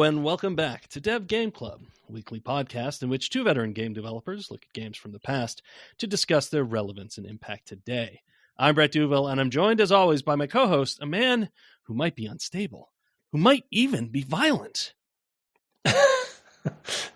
and welcome back to Dev Game Club, a weekly podcast in which two veteran game developers look at games from the past to discuss their relevance and impact today. I'm Brett Duvall, and I'm joined, as always, by my co-host, a man who might be unstable, who might even be violent.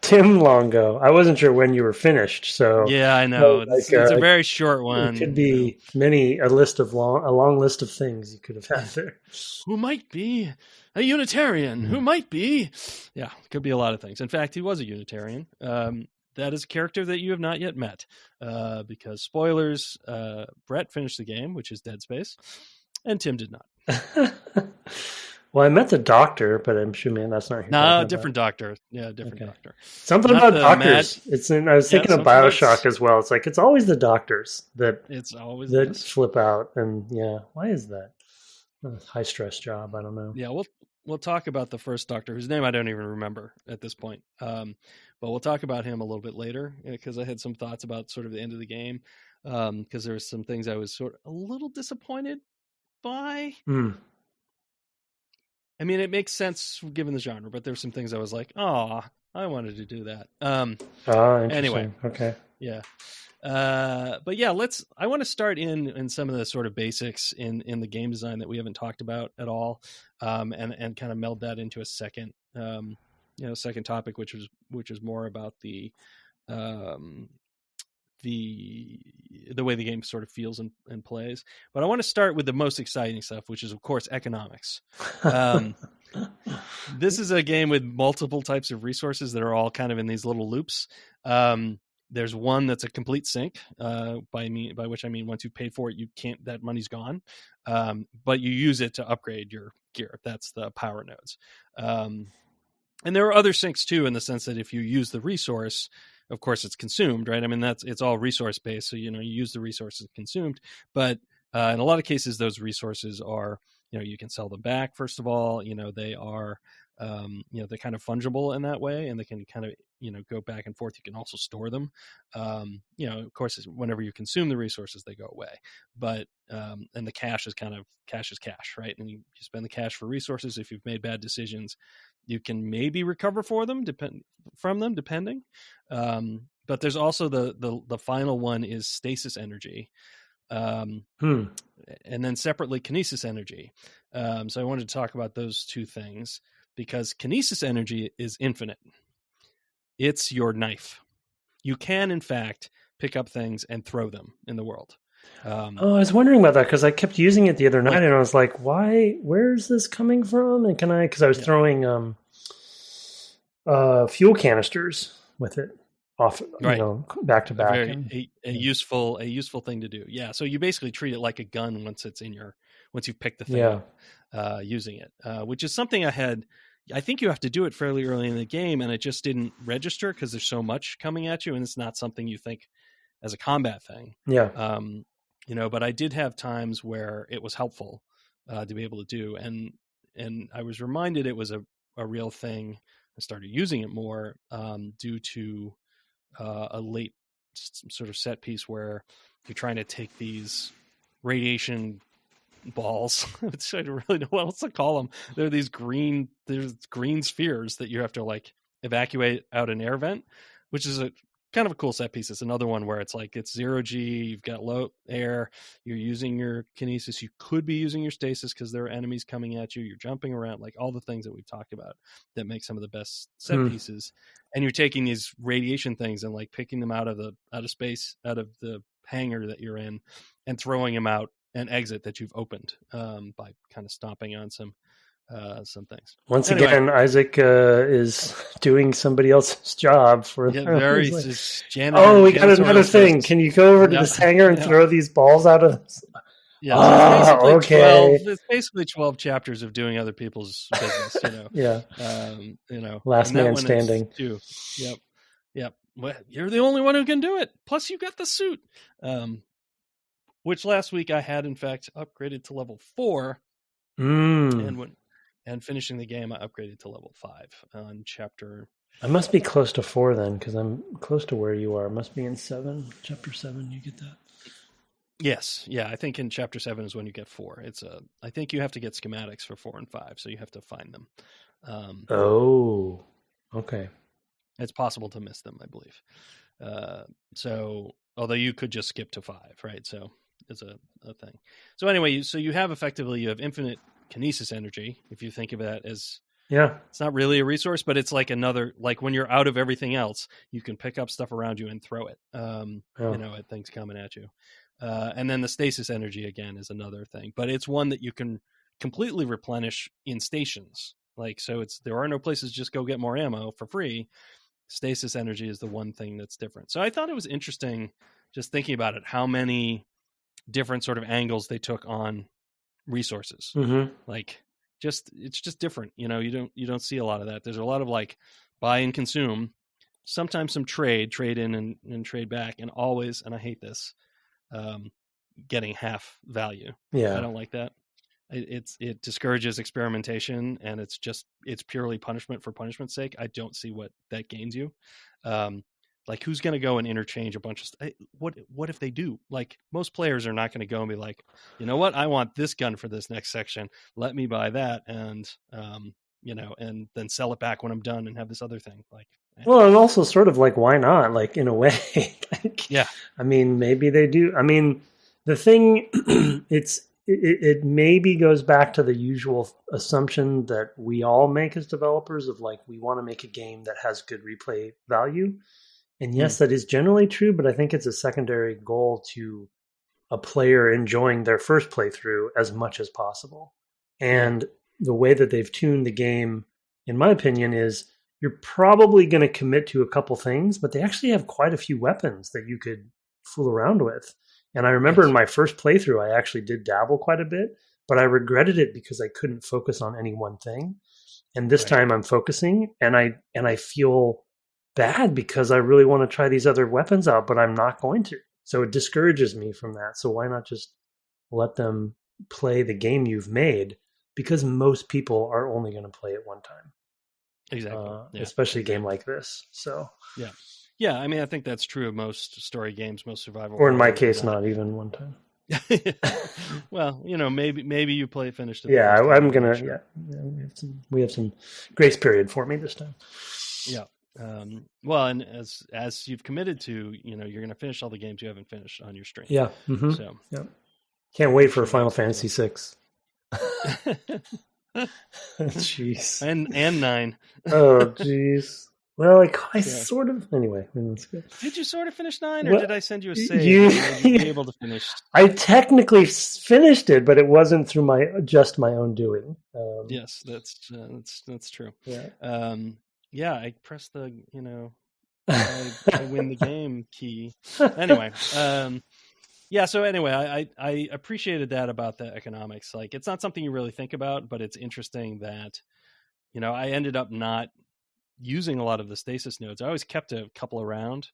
Tim Longo. I wasn't sure when you were finished, so yeah, I know it's a very short one. It could be a long list of things you could have had there. Who might be a Unitarian? Who might be? Yeah, could be a lot of things. In fact, he was a Unitarian. That is a character that you have not yet met, because spoilers. Brett finished the game, which is Dead Space, and Tim did not. Well, I met the doctor, but I'm assuming that's not. No, different doctor. Yeah, different doctor. Something not about doctors. I was thinking of BioShock as well. It's like it's always the doctors that flip out, and why is that? High stress job. I don't know. Yeah, we'll talk about the first doctor, whose name I don't even remember at this point. But we'll talk about him a little bit later because I had some thoughts about sort of the end of the game, because there were some things I was sort of a little disappointed by. I mean, it makes sense given the genre, but there were some things I was like, "Oh, I wanted to do that." Anyway, okay, yeah, but yeah, I want to start in some of the sort of basics in the game design that we haven't talked about at all, and kind of meld that into a second, second topic, which is more about the way the game sort of feels and plays. But I want to start with the most exciting stuff, which is, of course, economics. This is a game with multiple types of resources that are all kind of in these little loops. There's one that's a complete sink, by which I mean once you've paid for it, that money's gone. But you use it to upgrade your gear. That's the power nodes. And there are other sinks too, in the sense that if you use the resource, of course it's consumed, right? I mean, it's all resource based. So, you use the resources consumed, but in a lot of cases, those resources are, you can sell them back. First of all, they are, they're kind of fungible in that way, and they can kind of, go back and forth. You can also store them. Of course, whenever you consume the resources, they go away, but, and the cash is cash, right? And you spend the cash for resources. If you've made bad decisions, you can maybe recover depending. But there's also the final one is stasis energy. And then separately kinesis energy. So I wanted to talk about those two things because kinesis energy is infinite. It's your knife. You can, in fact, pick up things and throw them in the world. I was wondering about that because I kept using it the other night, and I was like, "Why? Where's this coming from?" And because I was throwing fuel canisters with it off, back to back. A useful thing to do. Yeah. So you basically treat it like a gun once you've picked the thing up, using it, which is something I think you have to do it fairly early in the game, and it just didn't register because there's so much coming at you, and it's not something you think as a combat thing. Yeah. But I did have times where it was helpful to be able to do, and I was reminded it was a real thing. I started using it more due to a late sort of set piece where you're trying to take these radiation balls. I don't really know what else to call them. They're these green spheres that you have to evacuate out an air vent, which is a kind of a cool set piece. It's another one where it's 0G, you've got low air, you're using your kinesis, you could be using your stasis because there are enemies coming at you, you're jumping around, all the things that we've talked about that make some of the best set pieces. And you're taking these radiation things and picking them out of space, out of the hangar that you're in, and throwing them out an exit that you've opened by kind of stomping on some things. Again, Isaac is doing somebody else's job for very janitor. Oh, we got another thing. Can you go over to this hangar and throw these balls out of this? Yeah, okay. It's basically 12 chapters of doing other people's business, Yeah. Last man standing. Yep. Well, you're the only one who can do it. Plus you got the suit. Which last week I had in fact upgraded to level 4. And finishing the game, I upgraded to level 5 on chapter. I must be close to 4 then, because I'm close to where you are. I must be in 7, chapter 7. You get that? Yes. Yeah. I think in chapter 7 is when you get 4. I think you have to get schematics for 4 and 5. So you have to find them. Okay. It's possible to miss them, I believe. So although you could just skip to 5, right? So it's a thing. So anyway, you have infinite kinesis energy. If you think of that as, it's not really a resource, but it's like when you're out of everything else, you can pick up stuff around you and throw it, at things coming at you. And then the stasis energy again is another thing, but it's one that you can completely replenish in stations. So there are no places to just go get more ammo for free. Stasis energy is the one thing that's different. So I thought it was interesting just thinking about it, how many different sort of angles they took on resources. Mm-hmm. It's just different. You don't see a lot of that. There's a lot of buy and consume, sometimes some trade in and trade back, and always, and I hate this, getting half value. Yeah. I don't like that. It discourages experimentation, and it's purely punishment for punishment's sake. I don't see what that gains you. Who's going to go and interchange a bunch of stuff? What if they do? Most players are not going to go and be like, you know what? I want this gun for this next section. Let me buy that. And, and then sell it back when I'm done and have this other thing. Well, and also sort of why not? In a way, yeah. I mean, maybe they do. I mean, the thing it maybe goes back to the usual assumption that we all make as developers of we want to make a game that has good replay value. And yes, that is generally true, but I think it's a secondary goal to a player enjoying their first playthrough as much as possible. And the way that they've tuned the game, in my opinion, is you're probably going to commit to a couple things, but they actually have quite a few weapons that you could fool around with. And I remember in my first playthrough, I actually did dabble quite a bit, but I regretted it because I couldn't focus on any one thing. And this time I'm focusing, and I feel bad because I really want to try these other weapons out, but I'm not going to. So it discourages me from that. So why not just let them play the game you've made? Because most people are only going to play it one time. Exactly. Especially a game like this. So yeah. I mean, I think that's true of most story games, most survival. Or in my case, not even one time. Well, maybe you finished it. Yeah, I'm gonna. Sure. Yeah, we have some grace period for me this time. Yeah. Well, and as you've committed to, you're going to finish all the games you haven't finished on your stream. Yeah. Mm-hmm. So can't wait for Final Fantasy VI. Jeez. And 9. Oh, jeez. Well, sort of. Anyway, that's good. Did you sort of finish 9, or did I send you a save? You be able to finish. I technically finished it, but it wasn't through my own doing. Yes, that's true. Yeah. Yeah, I pressed the I win the game key. Anyway, yeah. So anyway, I appreciated that about the economics. It's not something you really think about, but it's interesting that I ended up not using a lot of the stasis nodes. I always kept a couple around,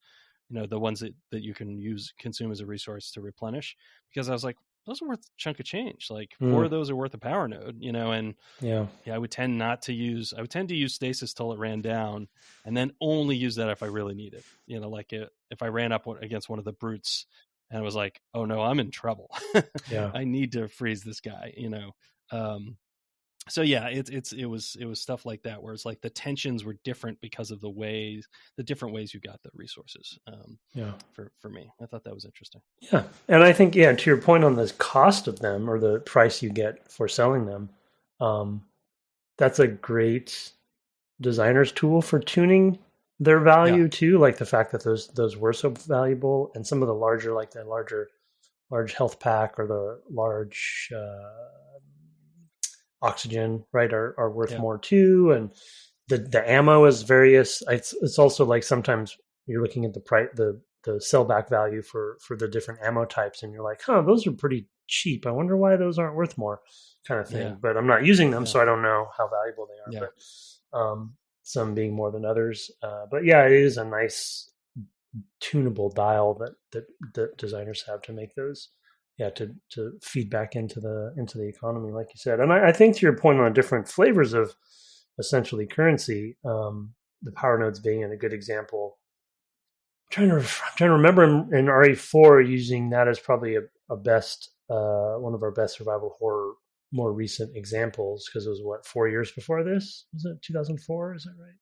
the ones that you can consume as a resource to replenish, because I was like, those are worth a chunk of change. 4 of those are worth a power node, and I would tend to use stasis till it ran down, and then only use that if I really need it. If I ran up against one of the brutes and I was like, oh no, I'm in trouble. I need to freeze this guy, So yeah, it was stuff like that where it's the tensions were different because of the different ways you got the resources. For me, I thought that was interesting. Yeah, and I think to your point on the cost of them or the price you get for selling them, that's a great designer's tool for tuning their value too. The fact that those were so valuable, and some of the large health pack or the large oxygen, right, are worth more too, and the ammo is various. It's also sometimes you're looking at the sellback value for the different ammo types, and you're like, those are pretty cheap. I wonder why those aren't worth more, kind of thing. Yeah. But I'm not using them, so I don't know how valuable they are. Yeah. But some being more than others. But yeah, it is a nice tunable dial that designers have to make those. Yeah, to feed back into the economy, like you said. And I think to your point on different flavors of essentially currency, the power nodes being a good example. I'm trying to remember in RE4 using that as probably one of our best survival horror more recent examples, because it was what, 4 years before this? Was it 2004? Is that right?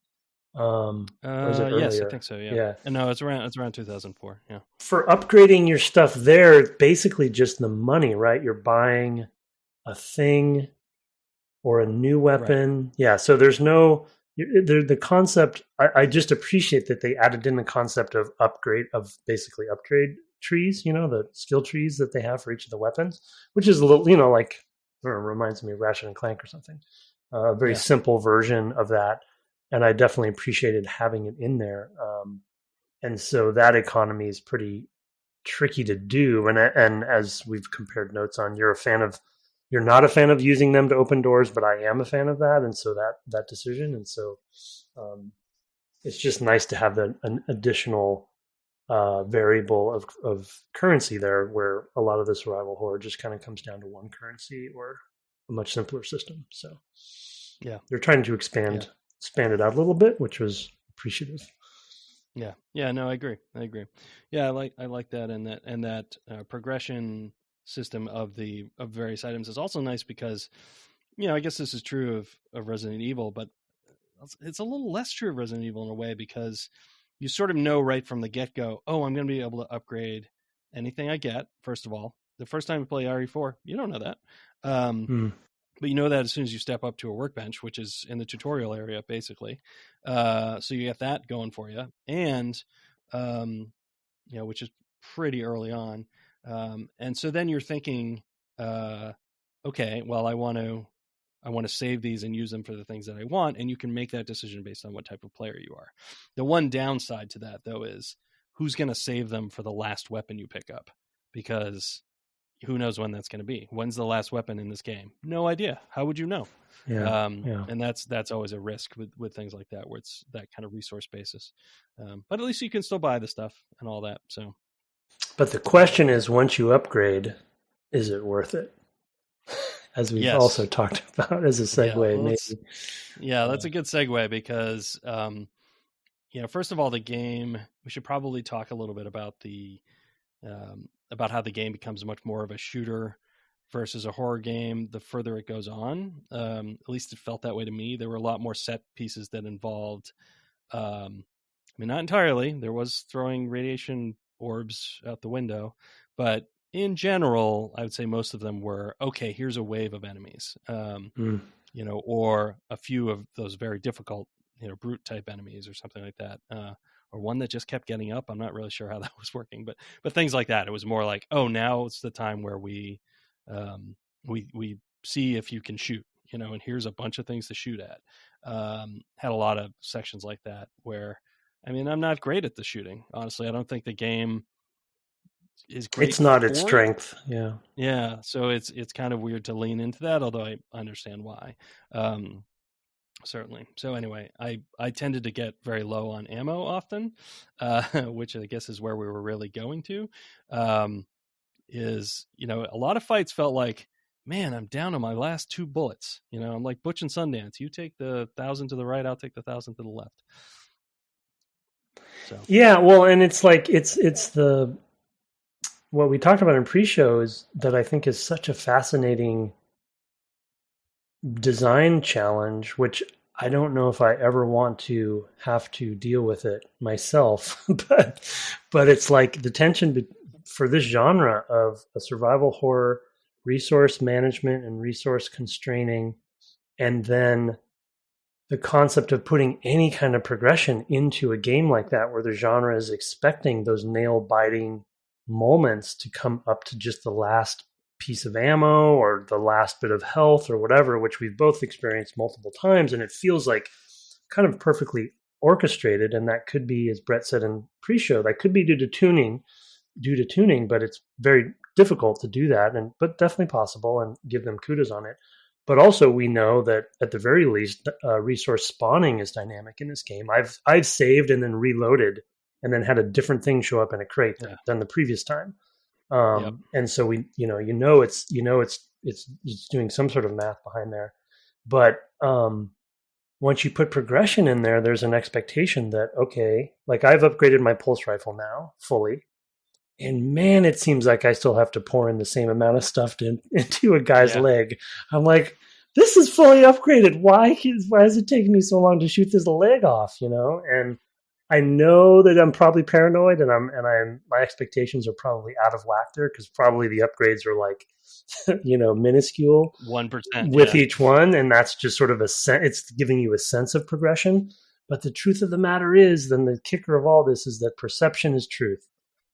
Or is it earlier? Yes, I think so. Yeah. And no, it's around 2004. Yeah. For upgrading your stuff there, it's basically just the money, right? You're buying a thing or a new weapon. Right. Yeah. So there's no the concept. I just appreciate that they added in the concept of basically upgrade trees. The skill trees that they have for each of the weapons, which is a little, like, reminds me of Ratchet and Clank or something. A very simple version of that. And I definitely appreciated having it in there. And so that economy is pretty tricky to do. And as we've compared notes on, you're not a fan of using them to open doors, but I am a fan of that. And so that decision. And so it's just nice to have an additional variable of currency there, where a lot of the survival horror just kind of comes down to one currency or a much simpler system. So yeah, they're trying to expand it out a little bit, which was appreciative. Yeah, no, I agree. Yeah, I like that, and that progression system of various items is also nice because, I guess this is true of Resident Evil, but it's a little less true of Resident Evil in a way, because you sort of know right from the get-go, I'm going to be able to upgrade anything I get. First of all, the first time you play RE4, you don't know that. But you know that as soon as you step up to a workbench, which is in the tutorial area, basically. So you get that going for you. And, which is pretty early on. And so then you're thinking, okay, well, I want to save these and use them for the things that I want. And you can make that decision based on what type of player you are. The one downside to that, though, is who's going to save them for the last weapon you pick up? Because who knows when that's going to be? When's the last weapon in this game? No idea. How would you know? And that's always a risk with things like that, where it's that kind of resource basis. But at least you can still buy the stuff and all that. So, but the question is, once you upgrade, is it worth it? As we've also talked about as a segue, maybe. That's a good segue, because, first of all, the game, we should probably talk a little bit about about how the game becomes much more of a shooter versus a horror game the further it goes on. At least it felt that way to me. There were a lot more set pieces that involved, not entirely. There was throwing radiation orbs out the window, but in general, I would say most of them were, okay, here's a wave of enemies, or a few of those very difficult, brute type enemies or something like that. Or one that just kept getting up. I'm not really sure how that was working, but things like that. It was more like, now it's the time where we see if you can shoot, and here's a bunch of things to shoot at. Had a lot of sections like that where, I'm not great at the shooting. Honestly, I don't think the game is great. It's not its strength. Yeah. Yeah. So it's kind of weird to lean into that, although I understand why. Certainly. So anyway, I tended to get very low on ammo often, which I guess is where we were really going to. Is, a lot of fights felt like, man, I'm down to my last 2 bullets. I'm like Butch and Sundance. You take the 1,000 to the right, I'll take the 1,000 to the left. So. Yeah, well, and it's like it's what we talked about in pre-show is that I think is such a fascinating design challenge, which I don't know if I ever want to have to deal with it myself, but it's like the tension for this genre of a survival horror, resource management and resource constraining, and then the concept of putting any kind of progression into a game like that, where the genre is expecting those nail-biting moments to come up to just the last piece of ammo or the last bit of health or whatever, which we've both experienced multiple times. And it feels like kind of perfectly orchestrated. And that could be, as Brett said in pre-show, that could be due to tuning, but it's very difficult to do that, but definitely possible, and give them kudos on it. But also we know that at the very least, resource spawning is dynamic in this game. I've saved and then reloaded and then had a different thing show up in a crate than the previous time. And so it's doing some sort of math behind there. But once you put progression in there, there's an expectation that, okay, like I've upgraded my pulse rifle now fully. And man, it seems like I still have to pour in the same amount of stuff into a guy's leg. I'm like, this is fully upgraded. Why is it taking me so long to shoot this leg off? And I know that I'm probably paranoid, and my expectations are probably out of whack there, because probably the upgrades are like, minuscule 1% with each one, and that's just sort of it's giving you a sense of progression. But the truth of the matter is, then the kicker of all this is that perception is truth.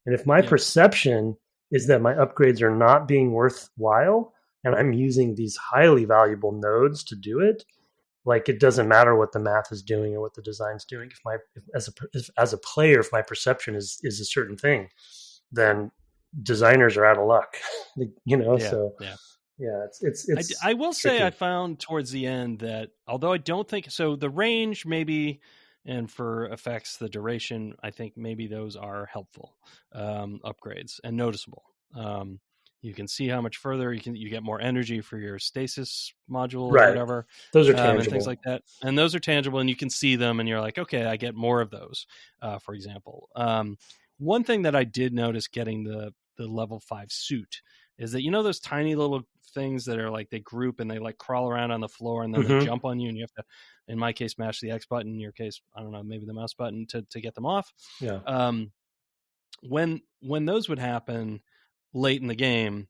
And if my perception is that my upgrades are not being worthwhile, and I'm using these highly valuable nodes to do it, like, it doesn't matter what the math is doing or what the design's doing. As a player, if my perception is a certain thing, then designers are out of luck. So it's I will tricky. say I found towards the end that, although I don't think so, the range maybe, and for effects, the duration, I think maybe those are helpful upgrades and noticeable. You can see how much further you get more energy for your stasis module or whatever. Those are tangible. And things like that. And those are tangible, and you can see them, and you're like, okay, I get more of those, for example. One thing that I did notice getting the level 5 suit is that, those tiny little things that are like, they group and they like crawl around on the floor, and then they jump on you, and you have to, in my case, mash the X button. In your case, I don't know, maybe the mouse button to get them off. Yeah. When those would happen late in the game,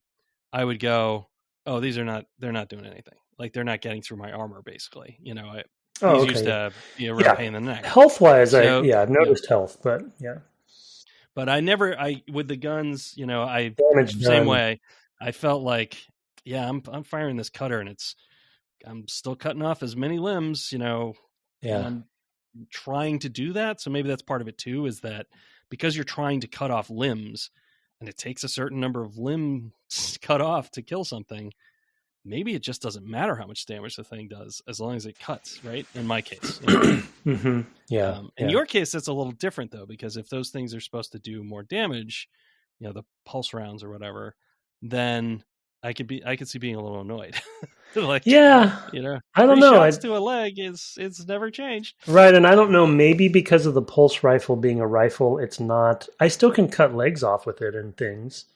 I would go, oh, they're not doing anything. Like, they're not getting through my armor, basically. These used to be a real pain in the neck. Health-wise, I've noticed health, but yeah. But with the guns, I damage same done. way. I felt like, I'm firing this cutter, and I'm still cutting off as many limbs, and I'm trying to do that. So maybe that's part of it too, is that because you're trying to cut off limbs, and it takes a certain number of limbs cut off to kill something, maybe it just doesn't matter how much damage the thing does, as long as it cuts, right? In my case. In your case, that's a little different, though, because if those things are supposed to do more damage, the pulse rounds or whatever, then I could see being a little annoyed. Like, I don't know. Shots to a leg it's never changed. Right, and I don't know, maybe because of the pulse rifle being a rifle, it's not. I still can cut legs off with it and things,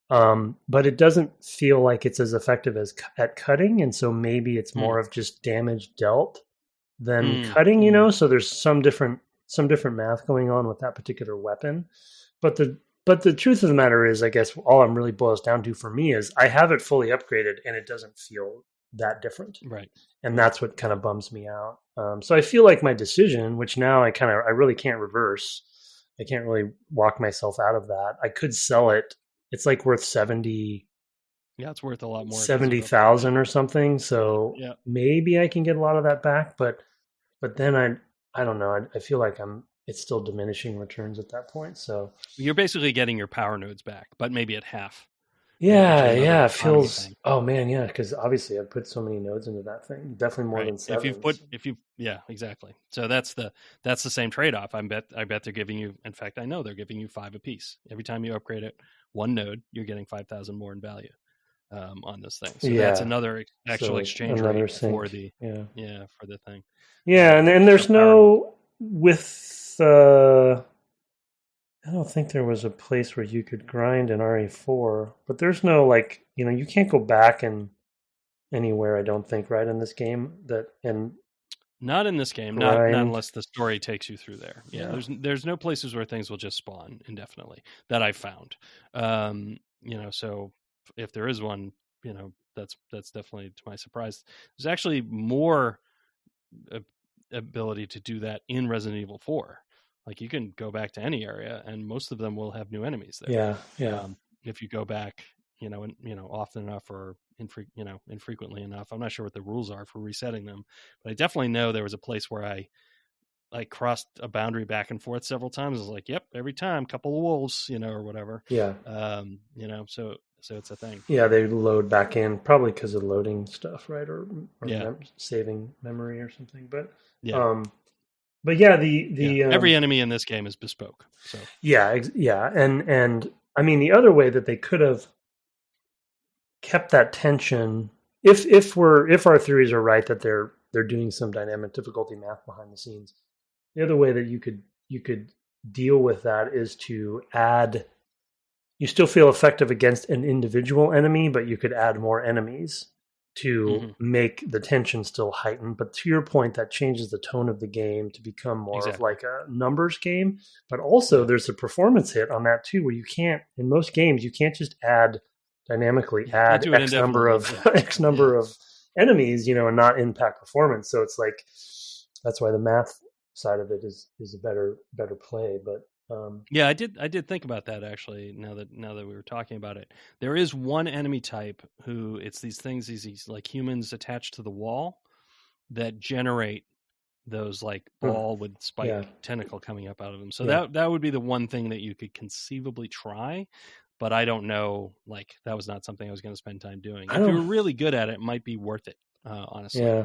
but it doesn't feel like it's as effective as at cutting, and so maybe it's more of just damage dealt than cutting. So there's some different math going on with that particular weapon, but the truth of the matter is, I guess all I'm really boils down to for me is I have it fully upgraded, and it doesn't feel that different. Right. And that's what kind of bums me out. So I feel like my decision, which now I really can't reverse. I can't really walk myself out of that. I could sell it. It's like worth 70. Yeah, it's worth a lot more. 70,000 or something. So maybe I can get a lot of that back, but then I don't know. I feel like it's still diminishing returns at that point. So you're basically getting your power nodes back, but maybe at half. It feels. Oh man, yeah, because obviously I've put so many nodes into that thing. Definitely more than 7. Exactly. So that's the same trade-off. I bet they're giving you. In fact, I know they're giving you 5 apiece every time you upgrade it. One node, you're getting 5,000 more in value on this thing. So that's another actual exchange rate for the for the thing. Yeah, and there's no with. I don't think there was a place where you could grind an RE4, but there's no you can't go back and anywhere. I don't think in this game not in this game, not unless the story takes you through there. Yeah, there's no places where things will just spawn indefinitely that I've found. So if there is one, that's definitely to my surprise. There's actually more ability to do that in Resident Evil 4. Like, you can go back to any area, and most of them will have new enemies there. Yeah. If you go back, often enough or infrequently enough. I'm not sure what the rules are for resetting them, but I definitely know there was a place where I crossed a boundary back and forth several times. I was like, yep, every time, couple of wolves, or whatever. Yeah. So it's a thing. Yeah, they load back in probably because of loading stuff, right? Or saving memory or something. But But yeah, every enemy in this game is bespoke. So and I mean, the other way that they could have kept that tension, if our theories are right that they're doing some dynamic difficulty math behind the scenes, the other way that you could deal with that is to add, you still feel effective against an individual enemy, but you could add more enemies to make the tension still heightened. But to your point, that changes the tone of the game to become more of like a numbers game. But also there's a performance hit on that too, where you can't, in most games, you can't just dynamically add X number of of enemies, and not impact performance. So it's like, that's why the math side of it is a better play. But I did think about that actually. Now that we were talking about it, there is one enemy type who it's these like humans attached to the wall that generate those like ball with spike tentacle coming up out of them. So that would be the one thing that you could conceivably try. But I don't know, like that was not something I was going to spend time doing. If you were really good at it, it might be worth it, honestly,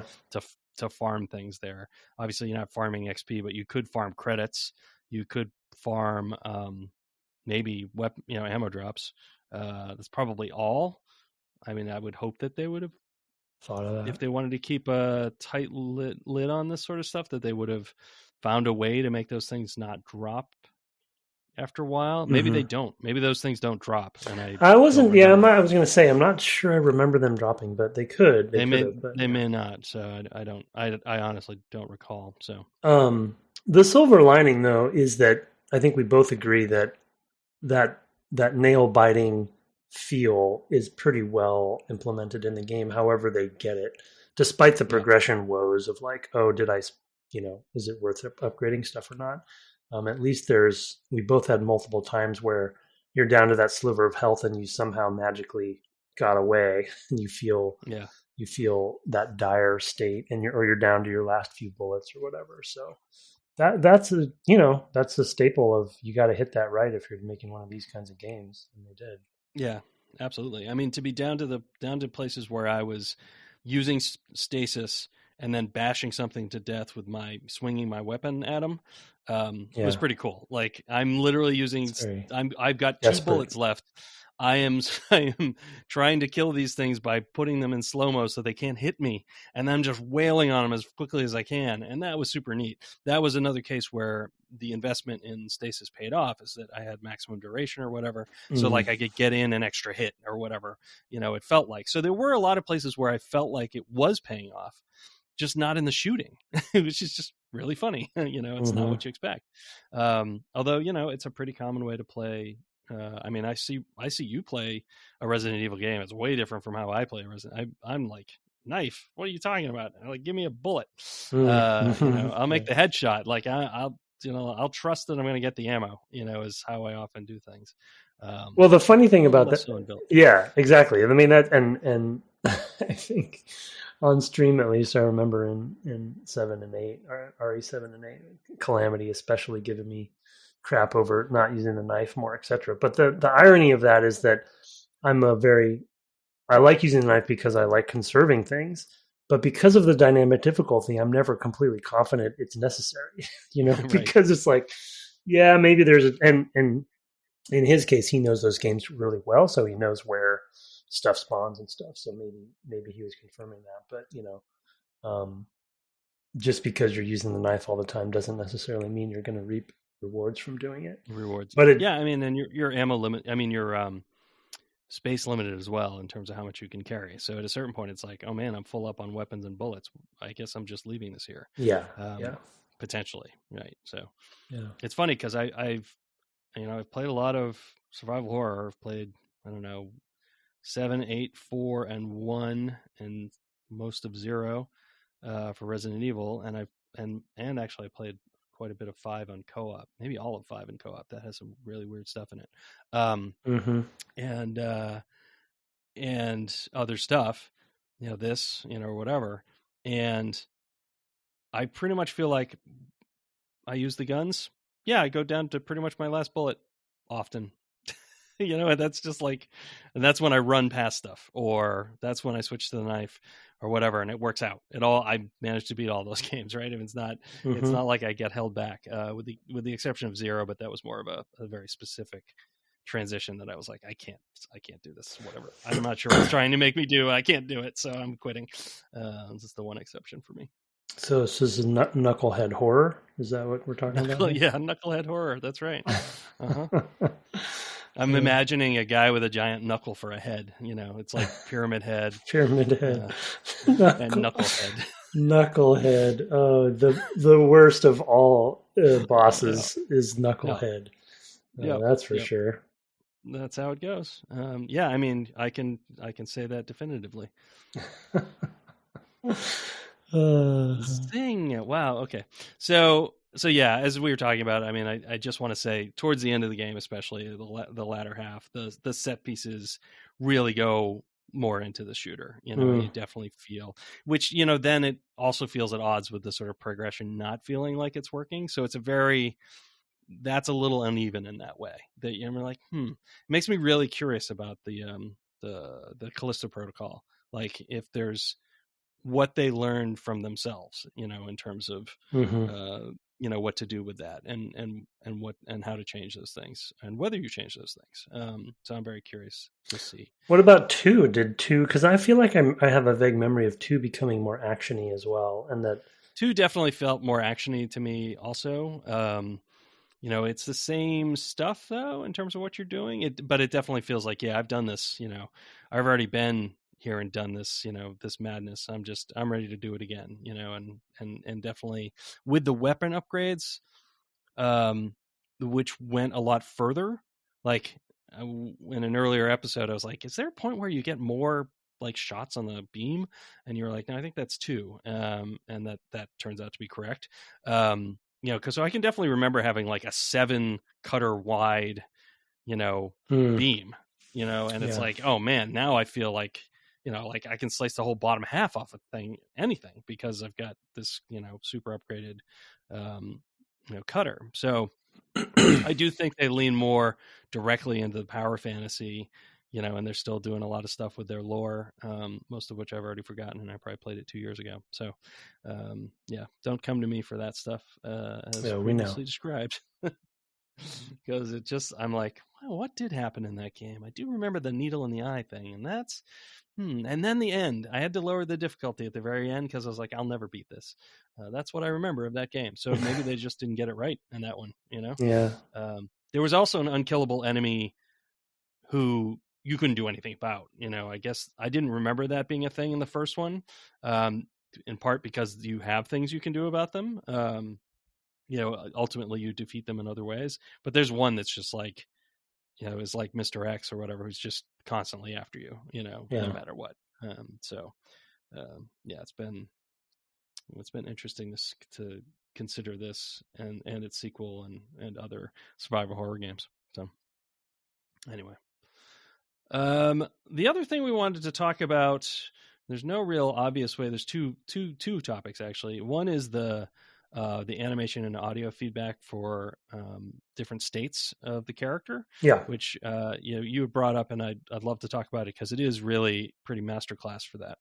to farm things there. Obviously, you're not farming XP, but you could farm credits. You could farm maybe ammo drops. That's probably all. I mean, I would hope that they would have thought of that. If they wanted to keep a tight lid on this sort of stuff, that they would have found a way to make those things not drop after a while. Maybe they don't. Maybe those things don't drop. And I wasn't. Yeah, I was going to say I'm not sure. I remember them dropping, but they could. They may not. So I don't. I honestly don't recall. So the silver lining though is that I think we both agree that nail biting feel is pretty well implemented in the game. However, they get it, despite the progression woes of like, oh, did I, is it worth upgrading stuff or not? At least we both had multiple times where you're down to that sliver of health and you somehow magically got away and you feel that dire state and you're down to your last few bullets or whatever. So that's a staple of, you got to hit that right if you're making one of these kinds of games, and they did. Yeah, absolutely. I mean, to be down to places where I was using stasis and then bashing something to death with swinging my weapon at them, was pretty cool. Like I'm literally using, I've got 2 bullets left. I am trying to kill these things by putting them in slow-mo so they can't hit me, and I'm just wailing on them as quickly as I can. And that was super neat. That was another case where the investment in stasis paid off, is that I had maximum duration or whatever. So like I could get in an extra hit or whatever, it felt like. So there were a lot of places where I felt like it was paying off, just not in the shooting, which is just really funny. It's not what you expect. Although, it's a pretty common way to play. I mean, I see you play a Resident Evil game. It's way different from how I play Resident. I'm like, knife. What are you talking about? Like, give me a bullet. I'll make the headshot. Like I'll trust that I'm going to get the ammo. Is how I often do things. Well, the funny thing about that, yeah, exactly. I mean that, and I think on stream at least, I remember in 7 and 8, or RE7 and 8, Calamity especially giving me crap over not using the knife more, etc. But the irony of that is that I like using the knife because I like conserving things, but because of the dynamic difficulty, I'm never completely confident it's necessary, Right. Because it's like, yeah, maybe and in his case, he knows those games really well, so he knows where stuff spawns and stuff. So maybe he was confirming that, but just because you're using the knife all the time doesn't necessarily mean you're going to reap rewards from doing it. But I mean, and your ammo limit. I mean, your space limited as well in terms of how much you can carry. So at a certain point, it's like, oh man, I'm full up on weapons and bullets. I guess I'm just leaving this here. Yeah, potentially, right? So it's funny because I've played a lot of survival horror. I've played 7, 8, 4, and 1, and most of 0 for Resident Evil, and actually I played quite a bit of 5 on co-op, maybe all of 5 in co-op. That has some really weird stuff in it. And other stuff, this, or whatever. And I pretty much feel like I use the guns. Yeah, I go down to pretty much my last bullet often. And that's just like, and that's when I run past stuff, or that's when I switch to the knife or whatever, and it works out. I managed to beat all those games, right? It's not like I get held back, with the exception of 0, but that was more of a very specific transition that I was like, I can't do this, whatever. I'm not sure what it's trying to make me do. I can't do it, so I'm quitting. This is the one exception for me. So this is Knucklehead horror? Is that what we're talking about? Yeah, Knucklehead horror. That's right. I'm imagining a guy with a giant knuckle for a head. It's like Pyramid Head. Pyramid Head. And Knucklehead. Knucklehead. Oh, the worst of all bosses is Knucklehead. Yeah, that's for sure. That's how it goes. Yeah, I mean, I can say that definitively. Zing! Wow. Okay. So yeah, as we were talking about, I mean, I just want to say towards the end of the game, especially the latter half, the set pieces really go more into the shooter. You definitely feel, which then it also feels at odds with the sort of progression not feeling like it's working. So it's that's a little uneven in that way. That you're like, it makes me really curious about the Callisto Protocol. Like if there's what they learned from themselves, in terms of what to do with that and what and how to change those things and whether you change those things. So I'm very curious to see. What about 2? Did 2? Because I feel like I have a vague memory of 2 becoming more actiony as well, and that 2 definitely felt more actiony to me. Also, it's the same stuff though in terms of what you're doing. But it definitely feels like, yeah, I've done this. I've already been here and done this, this madness. I'm ready to do it again, and definitely with the weapon upgrades, which went a lot further. Like in an earlier episode, I was like, is there a point where you get more like shots on the beam? And you're like, no, I think that's 2. And that turns out to be correct. Cause so I can definitely remember having like a 7 cutter wide, beam, and it's like, oh man, now I feel like, like I can slice the whole bottom half off of anything because I've got this, super upgraded, cutter. So I do think they lean more directly into the power fantasy, and they're still doing a lot of stuff with their lore, most of which I've already forgotten, and I probably played it 2 years ago. So, don't come to me for that stuff, as previously described. Because I'm like, wow, what did happen in that game? I do remember the needle in the eye thing, and that's, and then the end. I had to lower the difficulty at the very end because I was like, I'll never beat this. That's what I remember of that game. So maybe they just didn't get it right in that one, Yeah. There was also an unkillable enemy who you couldn't do anything about. I guess I didn't remember that being a thing in the first one, in part because you have things you can do about them. Ultimately you defeat them in other ways, but there's one that's just like, is like Mr. X or whatever, who's just constantly after you, no matter what. It's been interesting to consider this and its sequel and other survival horror games. So anyway, the other thing we wanted to talk about, there's no real obvious way. There's two topics actually. One is the animation and audio feedback for different states of the character. Yeah. Which you had brought up, and I'd love to talk about it because it is really pretty masterclass for that.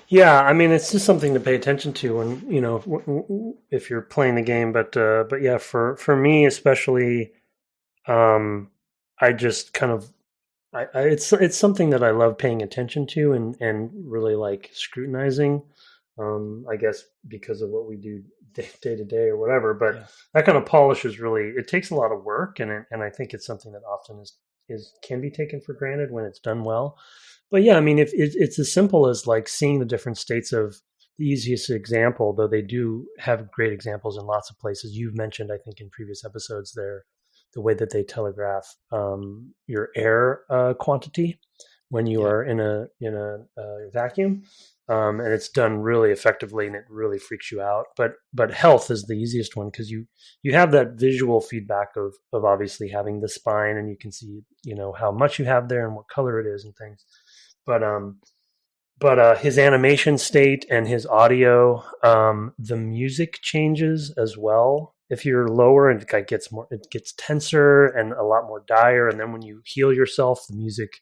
Yeah, I mean, it's just something to pay attention to when if you're playing the game. But yeah, for me especially, I just kind of it's something that I love paying attention to and really like scrutinizing. I guess because of what we do day to day or whatever, but that kind of polish is really, it takes a lot of work, and I think it's something that often can be taken for granted when it's done well. But yeah, I mean, if it's as simple as like seeing the different states of the easiest example, though they do have great examples in lots of places. You've mentioned, I think, in previous episodes there, the way that they telegraph your air quantity when you are in a vacuum. And it's done really effectively, and it really freaks you out. But health is the easiest one because you have that visual feedback of obviously having the spine, and you can see how much you have there and what color it is and things. But his animation state and his audio, the music changes as well. If you're lower, and it gets tenser and a lot more dire, and then when you heal yourself, the music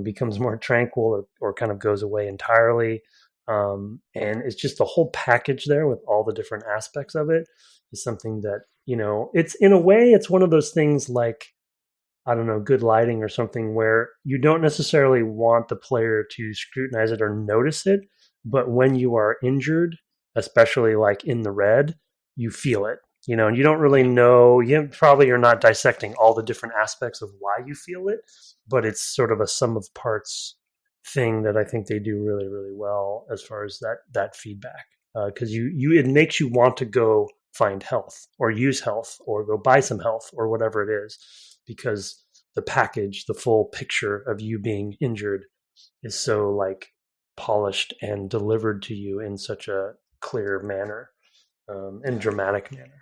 becomes more tranquil or kind of goes away entirely. And it's just the whole package there with all the different aspects of it is something that, it's in a way, it's one of those things like, I don't know, good lighting or something where you don't necessarily want the player to scrutinize it or notice it. But when you are injured, especially like in the red, you feel it. And you don't really know, you're not dissecting all the different aspects of why you feel it, but it's sort of a sum of parts thing that I think they do really, really well as far as that feedback. Because it makes you want to go find health or use health or go buy some health or whatever it is, because the package, the full picture of you being injured is so like polished and delivered to you in such a clear manner, and dramatic manner.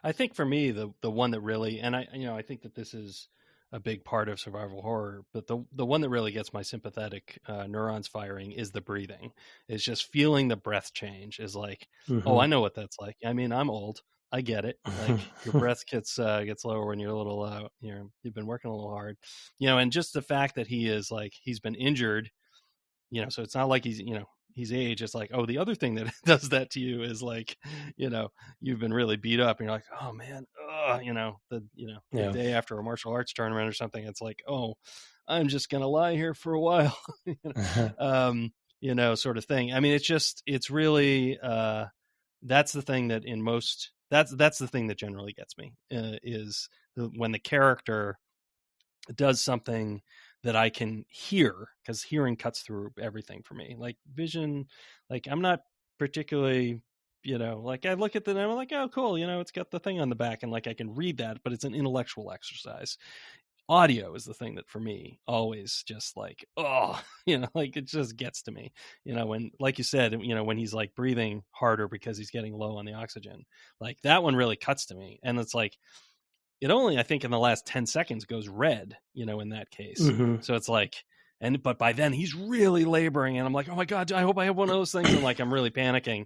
I think for me, the one that really, and I think that this is a big part of survival horror, but the one that really gets my sympathetic neurons firing is the breathing. It's just feeling the breath change is like, oh, I know what that's like. I mean, I'm old. I get it. Like your breath gets lower when you're a little, you've been working a little hard, and just the fact that he is like, he's been injured, so it's not like he's age. It's like, oh, the other thing that does that to you is like, you've been really beat up and you're like, oh man, the day after a martial arts tournament or something, it's like, oh, I'm just going to lie here for a while, sort of thing. I mean, it's really, that's the thing that that's the thing that generally gets me, is when the character does something that I can hear, because hearing cuts through everything for me. Like vision, like I'm not particularly, like I look at the, I'm like, oh, cool. It's got the thing on the back and like I can read that, but it's an intellectual exercise. Audio is the thing that for me always just like, oh, like it just gets to me, when, like you said, when he's like breathing harder because he's getting low on the oxygen, like that one really cuts to me. And it's like, it only, I think in the last 10 seconds goes red, in that case. Mm-hmm. So it's like, but by then he's really laboring and I'm like, oh my God, I hope I have one of those things. And like, I'm really panicking,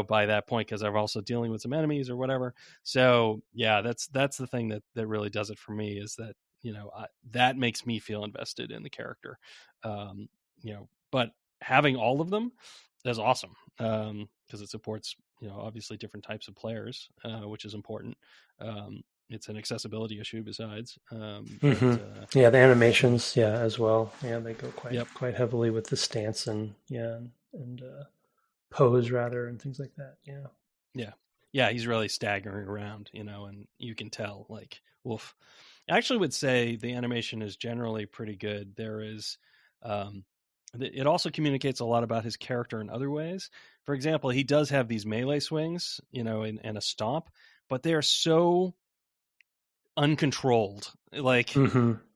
by that point, because I'm also dealing with some enemies or whatever. So yeah, that's the thing that really does it for me, is that, that makes me feel invested in the character. But having all of them is awesome. Cause it supports, obviously different types of players, which is important. It's an accessibility issue besides. The animations, as well. Yeah, they go quite heavily with the stance and pose rather, and things like that. Yeah. He's really staggering around, and you can tell, like, woof. I actually would say the animation is generally pretty good. There is, it also communicates a lot about his character in other ways. For example, he does have these melee swings, and a stomp, but they are so uncontrolled. Like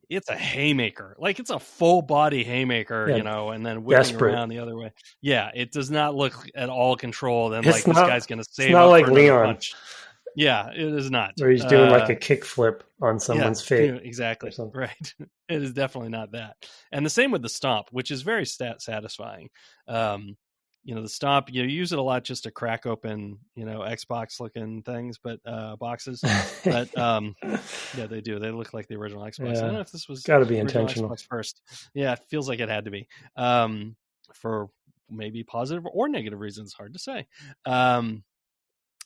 it's a haymaker, like it's a full body haymaker, and then whipping around the other way. Yeah, it does not look at all controlled, and like this guy's gonna save up like for another Leon punch. Yeah, it is not. Where he's doing like a kick flip on someone's face. Exactly. Right. It is definitely not that. And the same with the stomp, which is very satisfying. The stomp, you use it a lot just to crack open, Xbox looking things, but boxes. But yeah, they do. They look like the original Xbox. I don't know if this was got to be intentional Xbox first. Yeah, it feels like it had to be, for maybe positive or negative reasons. Hard to say.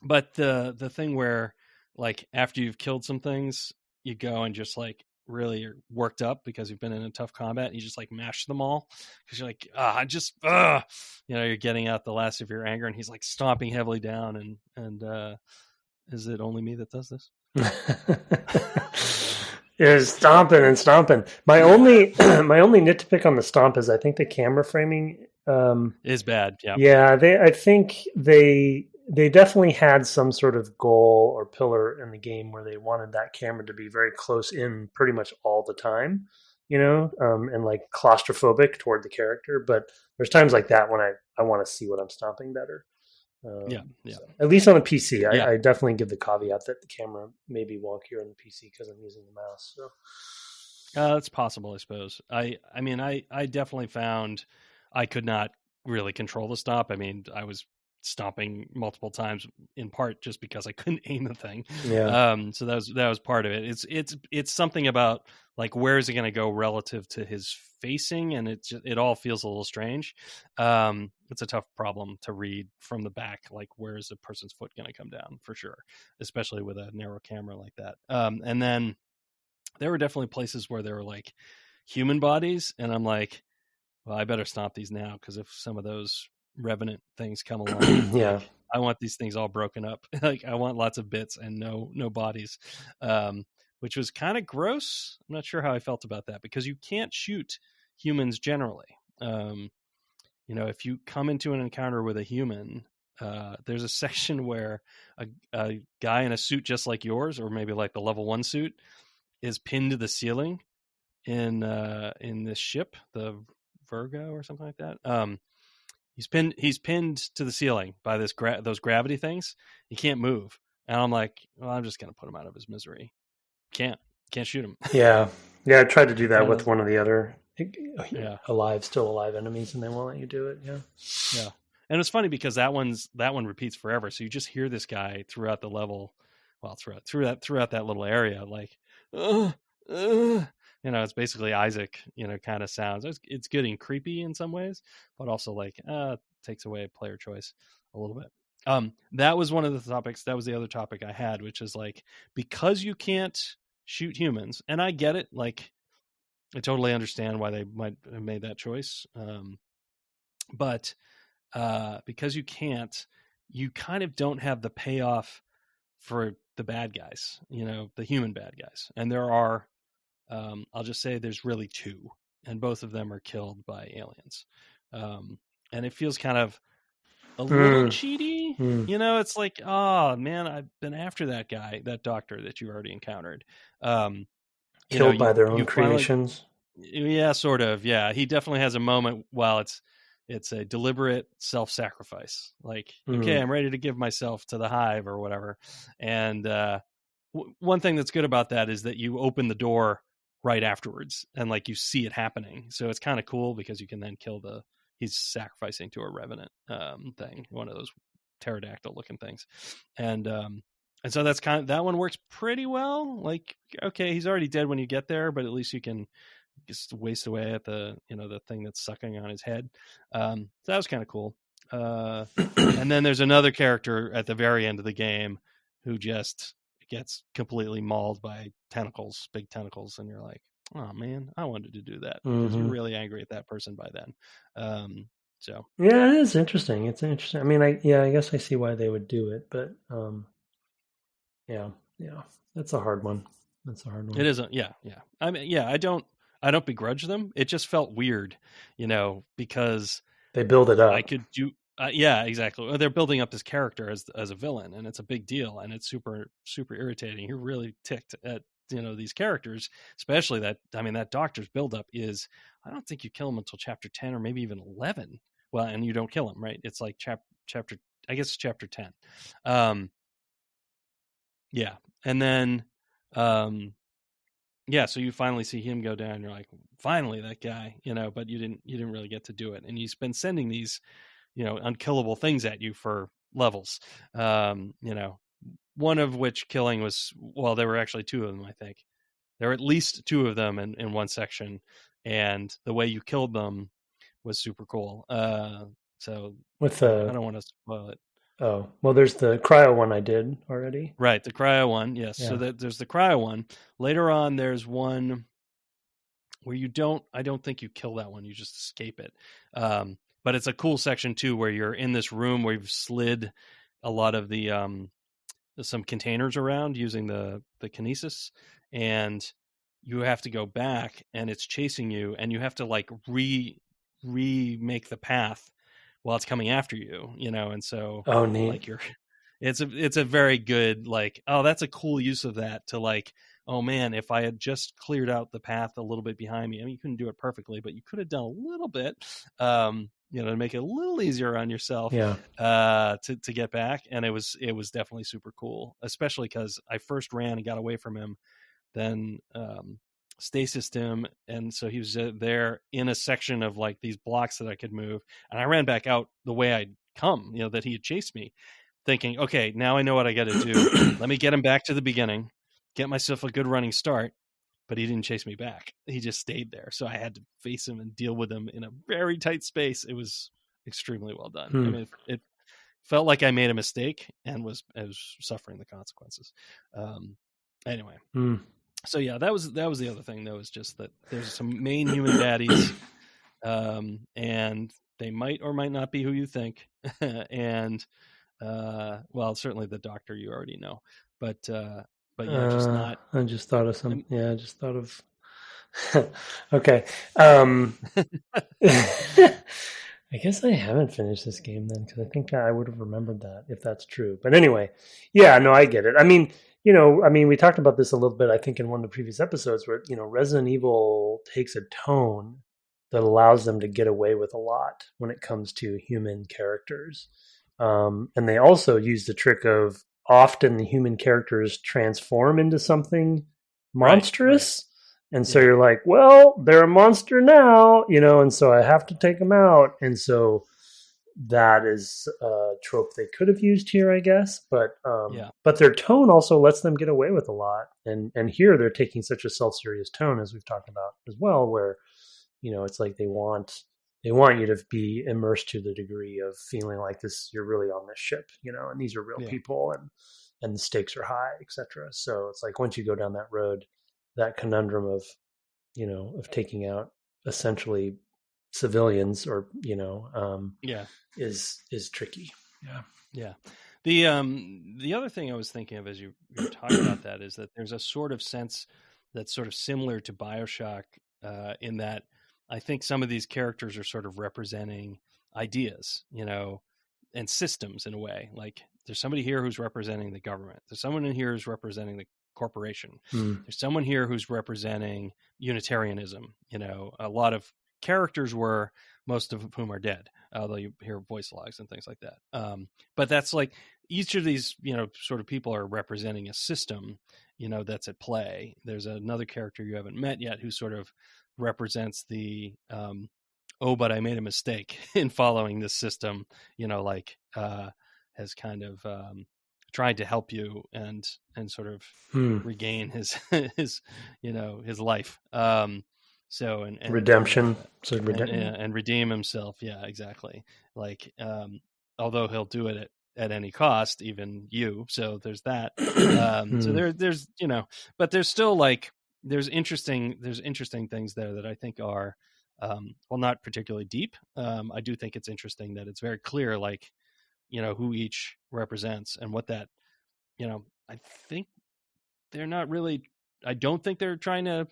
But the thing where, like, after you've killed some things, you go and just like really are worked up because you've been in a tough combat, and you just like mash them all because you're like, you're getting out the last of your anger, and he's like stomping heavily down, and is it only me that does this? It's stomping and stomping. My only nit to pick on the stomp is I think the camera framing is bad. I think they definitely had some sort of goal or pillar in the game where they wanted that camera to be very close in pretty much all the time, and like claustrophobic toward the character. But there's times like that when I want to see what I'm stomping better. So, at least on the PC, I definitely give the caveat that the camera may be wonkier on the PC because I'm using the mouse. So it's possible, I suppose. I mean, I definitely found I could not really control the stomp. I mean, I was stomping multiple times in part just because I couldn't aim the thing. So that was part of it. It's something about like, where is it going to go relative to his facing, and it all feels a little strange. It's a tough problem to read from the back, like where is a person's foot going to come down, for sure, especially with a narrow camera like that. And then there were definitely places where there were like human bodies, and I'm like, well, I better stomp these now, because if some of those revenant things come along, like, I want these things all broken up. Like I want lots of bits and no bodies, which was kind of gross. I'm not sure how I felt about that because you can't shoot humans generally. If you come into an encounter with a human, there's a section where a guy in a suit just like yours, or maybe like the level 1 suit, is pinned to the ceiling in this ship, the Virgo or something like that. He's pinned to the ceiling by those gravity things. He can't move, and I'm like, well, I'm just gonna put him out of his misery. Can't shoot him. Yeah, I tried to do that with one of the other still alive enemies, and they won't let you do it. Yeah. And it's funny because that one repeats forever. So you just hear this guy throughout the level, well, throughout that little area, like, it's basically Isaac, kind of sounds. It's good and creepy in some ways, but also like takes away player choice a little bit. That was one of the topics. That was the other topic I had, which is like, because you can't shoot humans, and I get it. Like, I totally understand why they might have made that choice. But because you can't, you kind of don't have the payoff for the bad guys, the human bad guys. And there are, I'll just say there's really 2, and both of them are killed by aliens. And it feels kind of a little cheaty. It's like, oh man, I've been after that guy, that doctor that you already encountered. Killed by their own creations. Yeah, sort of. Yeah, he definitely has a moment while it's a deliberate self-sacrifice. Like, okay, I'm ready to give myself to the hive or whatever. And one thing that's good about that is that you open the door right afterwards, and like you see it happening. So it's kind of cool because you can then kill he's sacrificing to a revenant thing, one of those pterodactyl looking things. And so that's that one works pretty well. Like, okay, he's already dead when you get there, but at least you can just waste away at the thing that's sucking on his head. So that was kind of cool. And then there's another character at the very end of the game who just gets completely mauled by big tentacles, and you're like, oh man, I wanted to do that because you're really angry at that person by then. So yeah, it is interesting. It's interesting. I mean, I guess I see why they would do it, but yeah, that's a hard one. It isn't. Yeah. I mean, yeah, I don't begrudge them. It just felt weird, because they build it up. I could do. Yeah, exactly. They're building up this character as a villain, and it's a big deal, and it's super, super irritating. You're really ticked at these characters, especially that. I mean, that doctor's buildup is. I don't think you kill him until chapter 10 or maybe even 11. Well, and you don't kill him, right? It's like chapter. I guess it's chapter 10. Yeah, and then. Yeah, so you finally see him go down. You're like, finally, that guy, but you didn't really get to do it, and he's been sending these. Unkillable things at you for levels. One of which killing was, well, there were actually 2 of them, I think. There were at least 2 of them in one section, and the way you killed them was super cool. So I don't want to spoil it. Oh, well, there's the cryo one I did already. Right, the cryo one, yes. Yeah. So there's the cryo one. Later on, there's one where I don't think you kill that one, you just escape it. But it's a cool section too, where you're in this room where you've slid a lot of the some containers around using the kinesis, and you have to go back, and it's chasing you, and you have to like remake the path while it's coming after you, and so like it's a very good, like, oh, that's a cool use of that to like, oh man, if I had just cleared out the path a little bit behind me, I mean, you couldn't do it perfectly, but you could have done a little bit, to make it a little easier on yourself, to get back. And it was definitely super cool, especially because I first ran and got away from him, then stasised him, and so he was there in a section of like these blocks that I could move, and I ran back out the way I'd come, that he had chased me, thinking, okay, now I know what I got to do. Let me get him back to the beginning, get myself a good running start. But he didn't chase me back. He just stayed there. So I had to face him and deal with him in a very tight space. It was extremely well done. I mean, it felt like I made a mistake and was suffering the consequences. Anyway. So yeah, that was the other thing though, is just that there's some main human baddies, and they might or might not be who you think. And Well, certainly the doctor you already know, but yeah, just not. I just thought of some. Yeah, I just thought of. Okay. I guess I haven't finished this game then, because I think I would have remembered that if that's true. But anyway, yeah, no, I get it. I mean, we talked about this a little bit, I think, in one of the previous episodes where, Resident Evil takes a tone that allows them to get away with a lot when it comes to human characters. And they also use the trick of often the human characters transform into something monstrous. Right. And so you're like, well, they're a monster now, and so I have to take them out. And so that is a trope they could have used here, I guess. But but their tone also lets them get away with a lot. And here they're taking such a self-serious tone, as we've talked about as well, where, it's like they want you to be immersed to the degree of feeling like this, you're really on this ship, and these are real people and the stakes are high, etc. So it's like once you go down that road, that conundrum of, of taking out essentially civilians or, is tricky. Yeah. Yeah. The other thing I was thinking of as you were talking about that is that there's a sort of sense that's sort of similar to BioShock in that I think some of these characters are sort of representing ideas, and systems in a way. Like there's somebody here who's representing the government. There's someone in here who's representing the corporation. There's someone here who's representing Unitarianism. A lot of characters were, most of whom are dead, although you hear voice logs and things like that. But that's like each of these, sort of people are representing a system, that's at play. There's another character you haven't met yet who sort of represents the, but I made a mistake in following this system, has kind of, tried to help you and sort of regain his life. So and redemption, and redeem himself. Yeah, exactly. Like, although he'll do it at any cost, even you. So there's that. So there's but there's still like there's interesting things there that I think are not particularly deep. I do think it's interesting that it's very clear, like, who each represents and what that, I think they're not really, I don't think they're trying to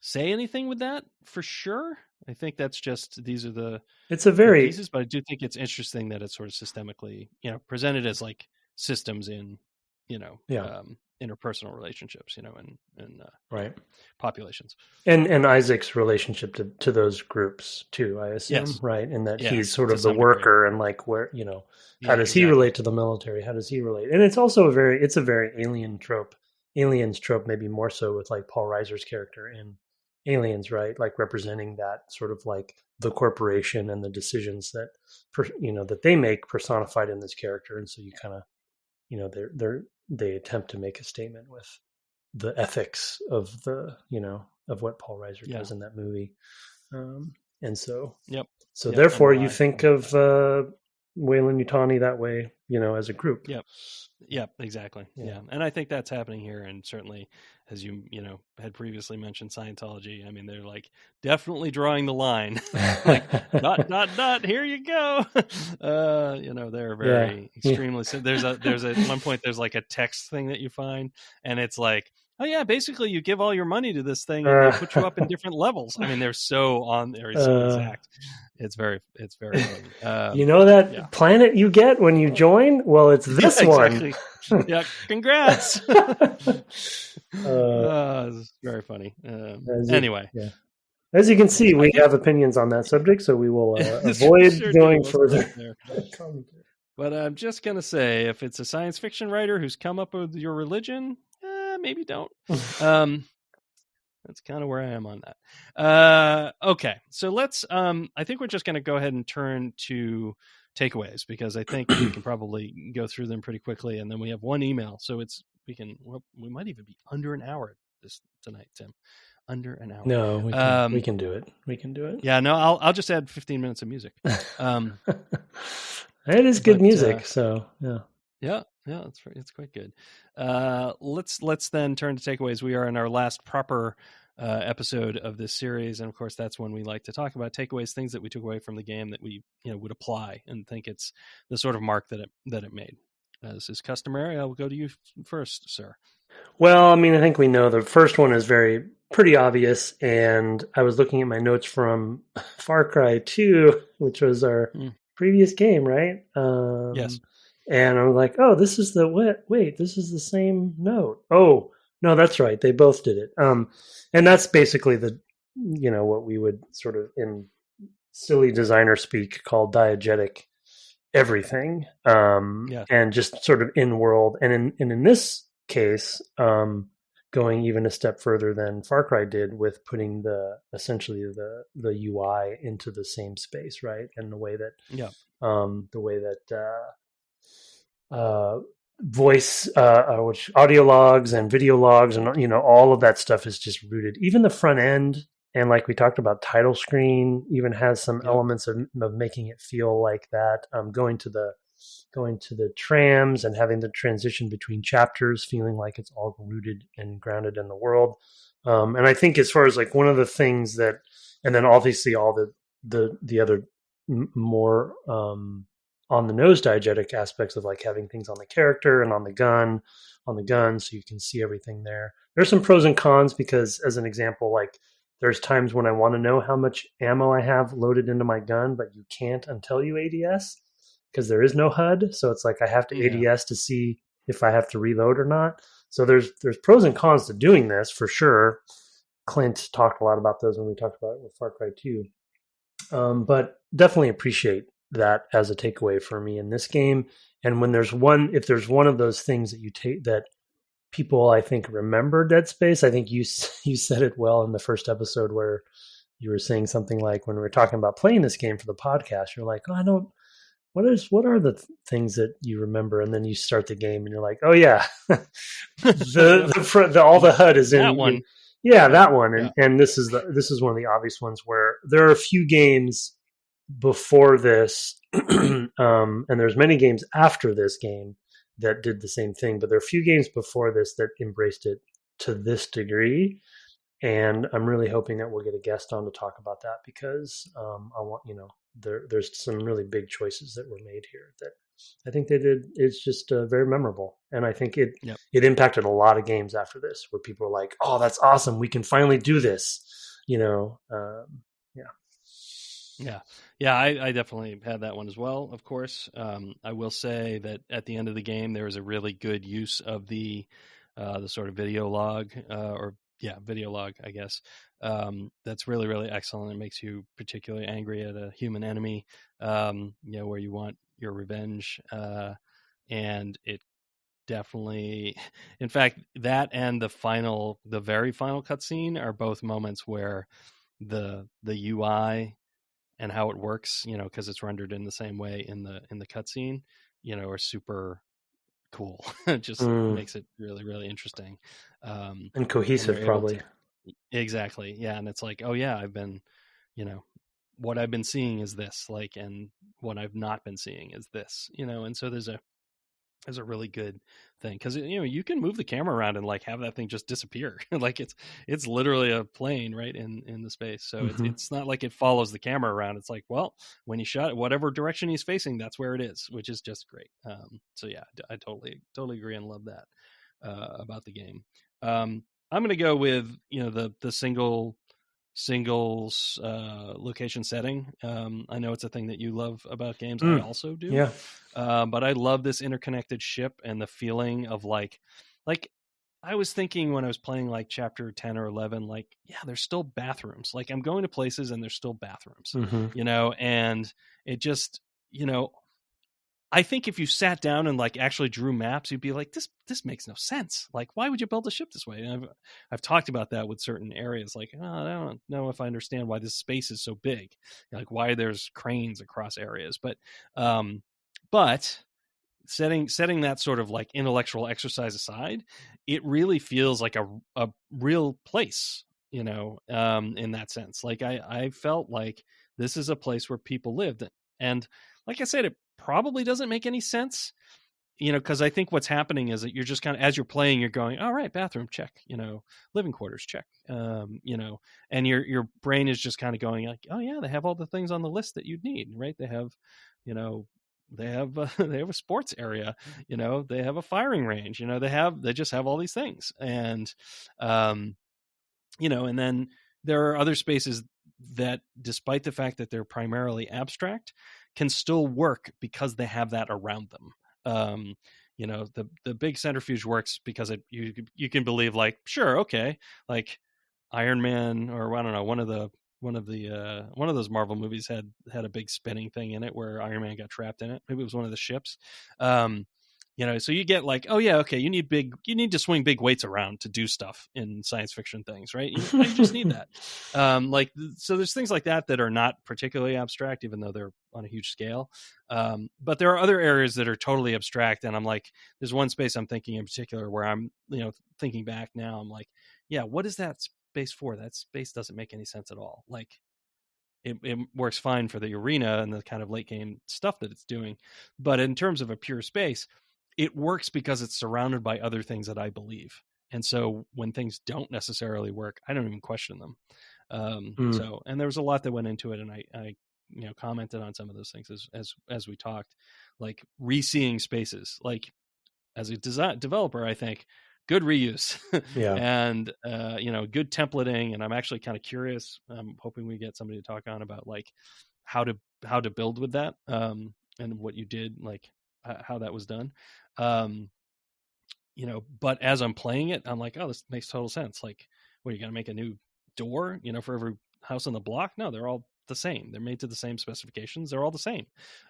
say anything with that for sure. I think that's just, these are the pieces, but I do think it's interesting that it's sort of systemically, presented as like systems in, interpersonal relationships, and right populations. And Isaac's relationship to those groups too, I assume, right? And that he's sort of the worker and like where, how does he relate to the military? How does he relate? And it's also a very aliens trope, maybe more so with like Paul Reiser's character in Aliens, right? Like representing that sort of like the corporation and the decisions that, that they make personified in this character. And so you kind of, they attempt to make a statement with the ethics of the, of what Paul Reiser does in that movie. And so, so therefore you think of Weyland-Yutani that way, as a group. Yep, exactly. Yeah. And I think that's happening here. And certainly, as you, had previously mentioned Scientology, I mean, they're like definitely drawing the line, like dot, here you go. They're very extremely, there's at one point, there's like a text thing that you find and it's like, oh yeah, basically you give all your money to this thing and they put you up in different levels. I mean, they're so on there, so exact. It's very funny. That planet you get when you join? Well, it's this one. Yeah, congrats. It's very funny. Anyway. As you can see, we have opinions on that subject, so we will avoid going further. But I'm just going to say, if it's a science fiction writer who's come up with your religion, maybe don't. That's kind of where I am on that. Okay, so let's. I think we're just going to go ahead and turn to takeaways because I think we can probably go through them pretty quickly, and then we have one email, so we might even be under an hour tonight, Tim. Under an hour. No, we can do it. We can do it. Yeah, no, I'll just add 15 minutes of music. It is good music, so yeah. Yeah, it's quite good. Let's then turn to takeaways. We are in our last proper episode of this series, and of course that's when we like to talk about takeaways, things that we took away from the game that we would apply and think it's the sort of mark that it made. As is customary, I will go to you first, sir. Well, I mean, I think we know the first one is pretty obvious, and I was looking at my notes from Far Cry 2, which was our previous game, right? Yes. And I was like, oh, this is this is the same note. Oh, no, that's right. They both did it. And that's basically what we would sort of in silly designer speak call diegetic everything. And just sort of in world. And in this case, going even a step further than Far Cry did with putting essentially the UI into the same space, right? And the way that voice, which audio logs and video logs, and all of that stuff is just rooted. Even the front end, and like we talked about, title screen even has some elements of making it feel like that. Going to the trams and having the transition between chapters, feeling like it's all rooted and grounded in the world. And I think as far as like one of the things that, and then obviously all the other more on the nose diegetic aspects of like having things on the character and on the gun, so you can see everything there. There's some pros and cons because, as an example, like there's times when I want to know how much ammo I have loaded into my gun, but you can't until you ADS because there is no HUD. So it's like I have to ADS to see if I have to reload or not. So there's pros and cons to doing this for sure. Clint talked a lot about those when we talked about it with Far Cry 2. But definitely appreciate that as a takeaway for me in this game. And when if there's one of those things that you take that people, I think, remember Dead Space, I think you said it well in the first episode where you were saying something like, when we were talking about playing this game for the podcast, you're like, oh, what are the things that you remember? And then you start the game and you're like, oh yeah, all the HUD is in that one. That one. And this is one of the obvious ones where there are a few games before this, and there's many games after this game that did the same thing, but there are a few games before this that embraced it to this degree. And I'm really hoping that we'll get a guest on to talk about that because I want, there's some really big choices that were made here that I think they did. It's just very memorable. And I think it impacted a lot of games after this where people were like, oh, that's awesome. We can finally do this, Yeah, I definitely had that one as well, of course. I will say that at the end of the game, there was a really good use of the sort of video log, video log, I guess. That's really, really excellent. It makes you particularly angry at a human enemy, where you want your revenge. And it definitely, in fact, that and the very final cutscene are both moments where the UI and how it works, because it's rendered in the same way in the cutscene, are super cool. It just makes it really, really interesting. And cohesive, probably. Exactly. Yeah. And it's like, oh yeah, I've been, what I've been seeing is this, like, and what I've not been seeing is this, and so there's a really good thing because you can move the camera around and like have that thing just disappear. Like it's literally a plane right in the space. So it's not like it follows the camera around. It's like, well, when he shot it, whatever direction he's facing, that's where it is, which is just great. So yeah, I totally agree and love that about the game. I'm going to go with, the singles location setting. I know it's a thing that you love about games. I also do. Yeah. But I love this interconnected ship and the feeling of like I was thinking when I was playing like chapter 10 or 11, like, yeah, there's still bathrooms. Like I'm going to places and there's still bathrooms, and it just, I think if you sat down and like actually drew maps, you'd be like, this makes no sense. Like, why would you build a ship this way? And I've talked about that with certain areas. Like, oh, I don't know if I understand why this space is so big, like why there's cranes across areas. But setting that sort of like intellectual exercise aside, it really feels like a real place, in that sense. Like I felt like this is a place where people lived. And like I said, it probably doesn't make any sense because I think what's happening is that you're just kind of, as you're playing, you're going, all right, bathroom, check, living quarters, check, and your brain is just kind of going like, oh yeah, they have all the things on the list that you'd need, right? They have, you know, they have a sports area, they have a firing range, they just have all these things. And, and then there are other spaces that, despite the fact that they're primarily abstract, can still work because they have that around them. The big centrifuge works because you can believe like, sure, okay, like Iron Man, or I don't know, one of those Marvel movies had a big spinning thing in it where Iron Man got trapped in it. Maybe it was one of the ships. So you get like, oh yeah, okay, you need to swing big weights around to do stuff in science fiction things, right? You just need that. So there's things like that are not particularly abstract, even though they're on a huge scale. But there are other areas that are totally abstract. And I'm like, there's one space I'm thinking in particular where I'm, thinking back now, I'm like, yeah, what is that space for? That space doesn't make any sense at all. Like, it works fine for the arena and the kind of late game stuff that it's doing. But in terms of a pure space, it works because it's surrounded by other things that I believe. And so when things don't necessarily work, I don't even question them. So, and there was a lot that went into it. And I commented on some of those things as we talked, like re-seeing spaces, like as a developer, I think good reuse and, good templating. And I'm actually kind of curious. I'm hoping we get somebody to talk on about like how to build with that, and what you did, like how that was done. But as I'm playing it, I'm like, oh, this makes total sense. Like, what, you got to make a new door, for every house on the block? No, they're all the same. They're made to the same specifications. They're all the same.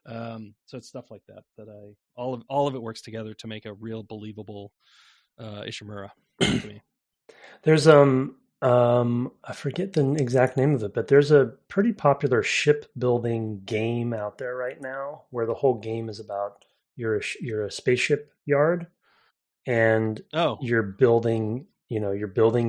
So it's stuff like that all of it works together to make a real believable Ishimura to me. There's I forget the exact name of it, but there's a pretty popular ship building game out there right now where the whole game is about you're a spaceship yard, and you're building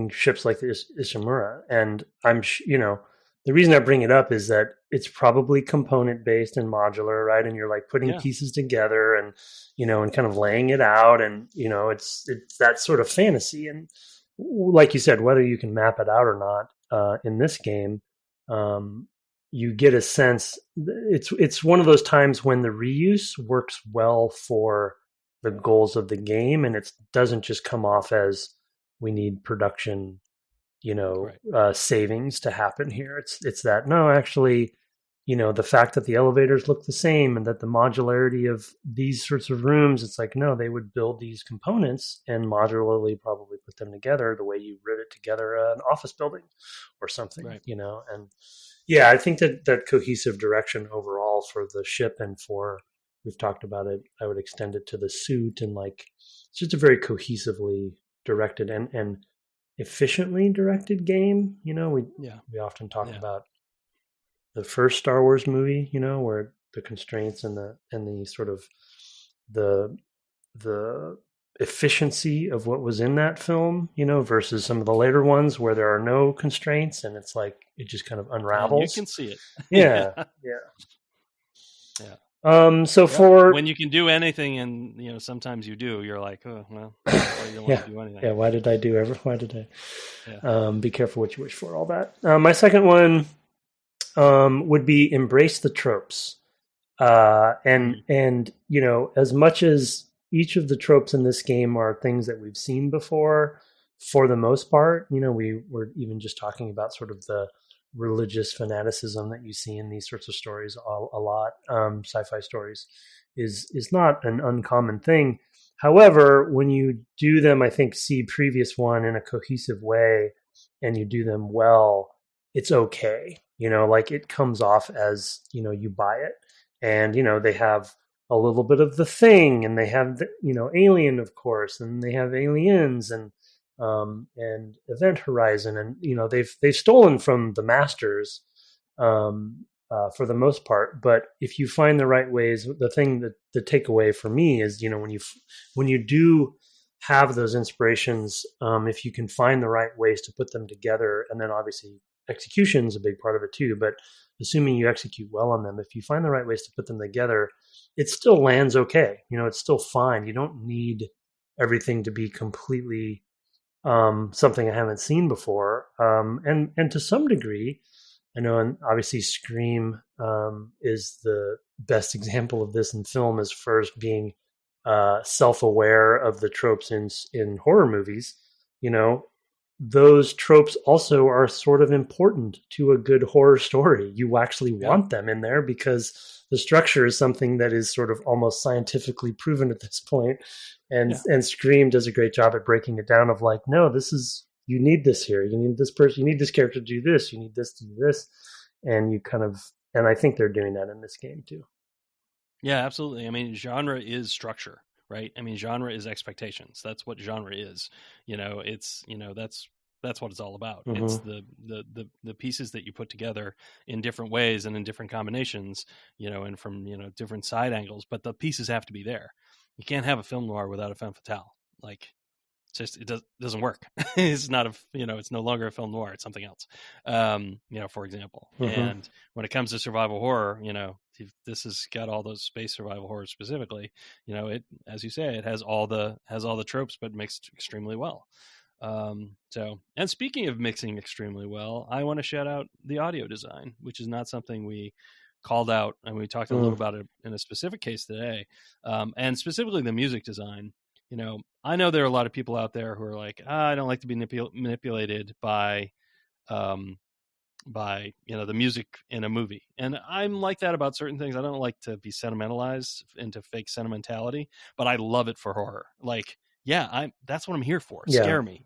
ships like this Ishimura. And the reason I bring it up is that it's probably component based and modular, right? And you're like putting pieces together and and kind of laying it out, and it's that sort of fantasy. And like you said, whether you can map it out or not, in this game, you get a sense. It's one of those times when the reuse works well for the goals of the game, and it doesn't just come off as we need production, savings to happen here. It's that, no, actually, the fact that the elevators look the same and that the modularity of these sorts of rooms, it's like, no, they would build these components and modularly probably put them together the way you rivet together an office building or something, right. And yeah, I think that cohesive direction overall for the ship, and we've talked about it, I would extend it to the suit, and like, it's just a very cohesively directed and efficiently directed game. We often talk about the first Star Wars movie, where the constraints and the sort of the efficiency of what was in that film, versus some of the later ones where there are no constraints and it's like it just kind of unravels. You can see it. Yeah. So when you can do anything, and sometimes you do, you're like, oh well, you don't want to do anything. Yeah, why did I? Be careful what you wish for, all that. My second one would be embrace the tropes. And as much as each of the tropes in this game are things that we've seen before, for the most part, we were even just talking about sort of the religious fanaticism that you see in these sorts of stories a lot. Sci-fi stories is not an uncommon thing. However, when you do them, I think see previous one in a cohesive way and you do them well, it's okay. Like it comes off as, you buy it. And, they have a little bit of the thing, and they have, Alien, of course, and they have Aliens and Event Horizon, and, they've stolen from the masters, for the most part. But if you find the right ways, the thing that the takeaway for me is, when you do have those inspirations, if you can find the right ways to put them together, and then obviously execution is a big part of it too, but assuming you execute well on them, if you find the right ways to put them together, it still lands okay. It's still fine. You don't need everything to be completely something I haven't seen before. And to some degree, I know, and obviously Scream is the best example of this in film, as first being self-aware of the tropes in horror movies. Those tropes also are sort of important to a good horror story. You actually want them in there because the structure is something that is sort of almost scientifically proven at this point. And Scream does a great job at breaking it down of like, no, you need this here. You need this person. You need this character to do this. You need this to do this. And and I think they're doing that in this game too. Yeah, absolutely. I mean, genre is structure, right? I mean, genre is expectations. That's what genre is. That's what it's all about. Mm-hmm. It's the pieces that you put together in different ways and in different combinations, and from, different side angles, but the pieces have to be there. You can't have a film noir without a femme fatale. Like, it doesn't work. It's not it's no longer a film noir. It's something else, for example. Mm-hmm. And when it comes to survival horror, this has got all those space survival horror specifically, it, as you say, it has all the tropes, but mixed extremely well. And speaking of mixing extremely well, I want to shout out the audio design, which is not something we called out, and we talked a little about it in a specific case today. And specifically the music design. I know there are a lot of people out there who are like, I don't like to be manipulated by the music in a movie. And I'm like that about certain things. I don't like to be sentimentalized into fake sentimentality, but I love it for horror. Like, that's what I'm here for. Scare me,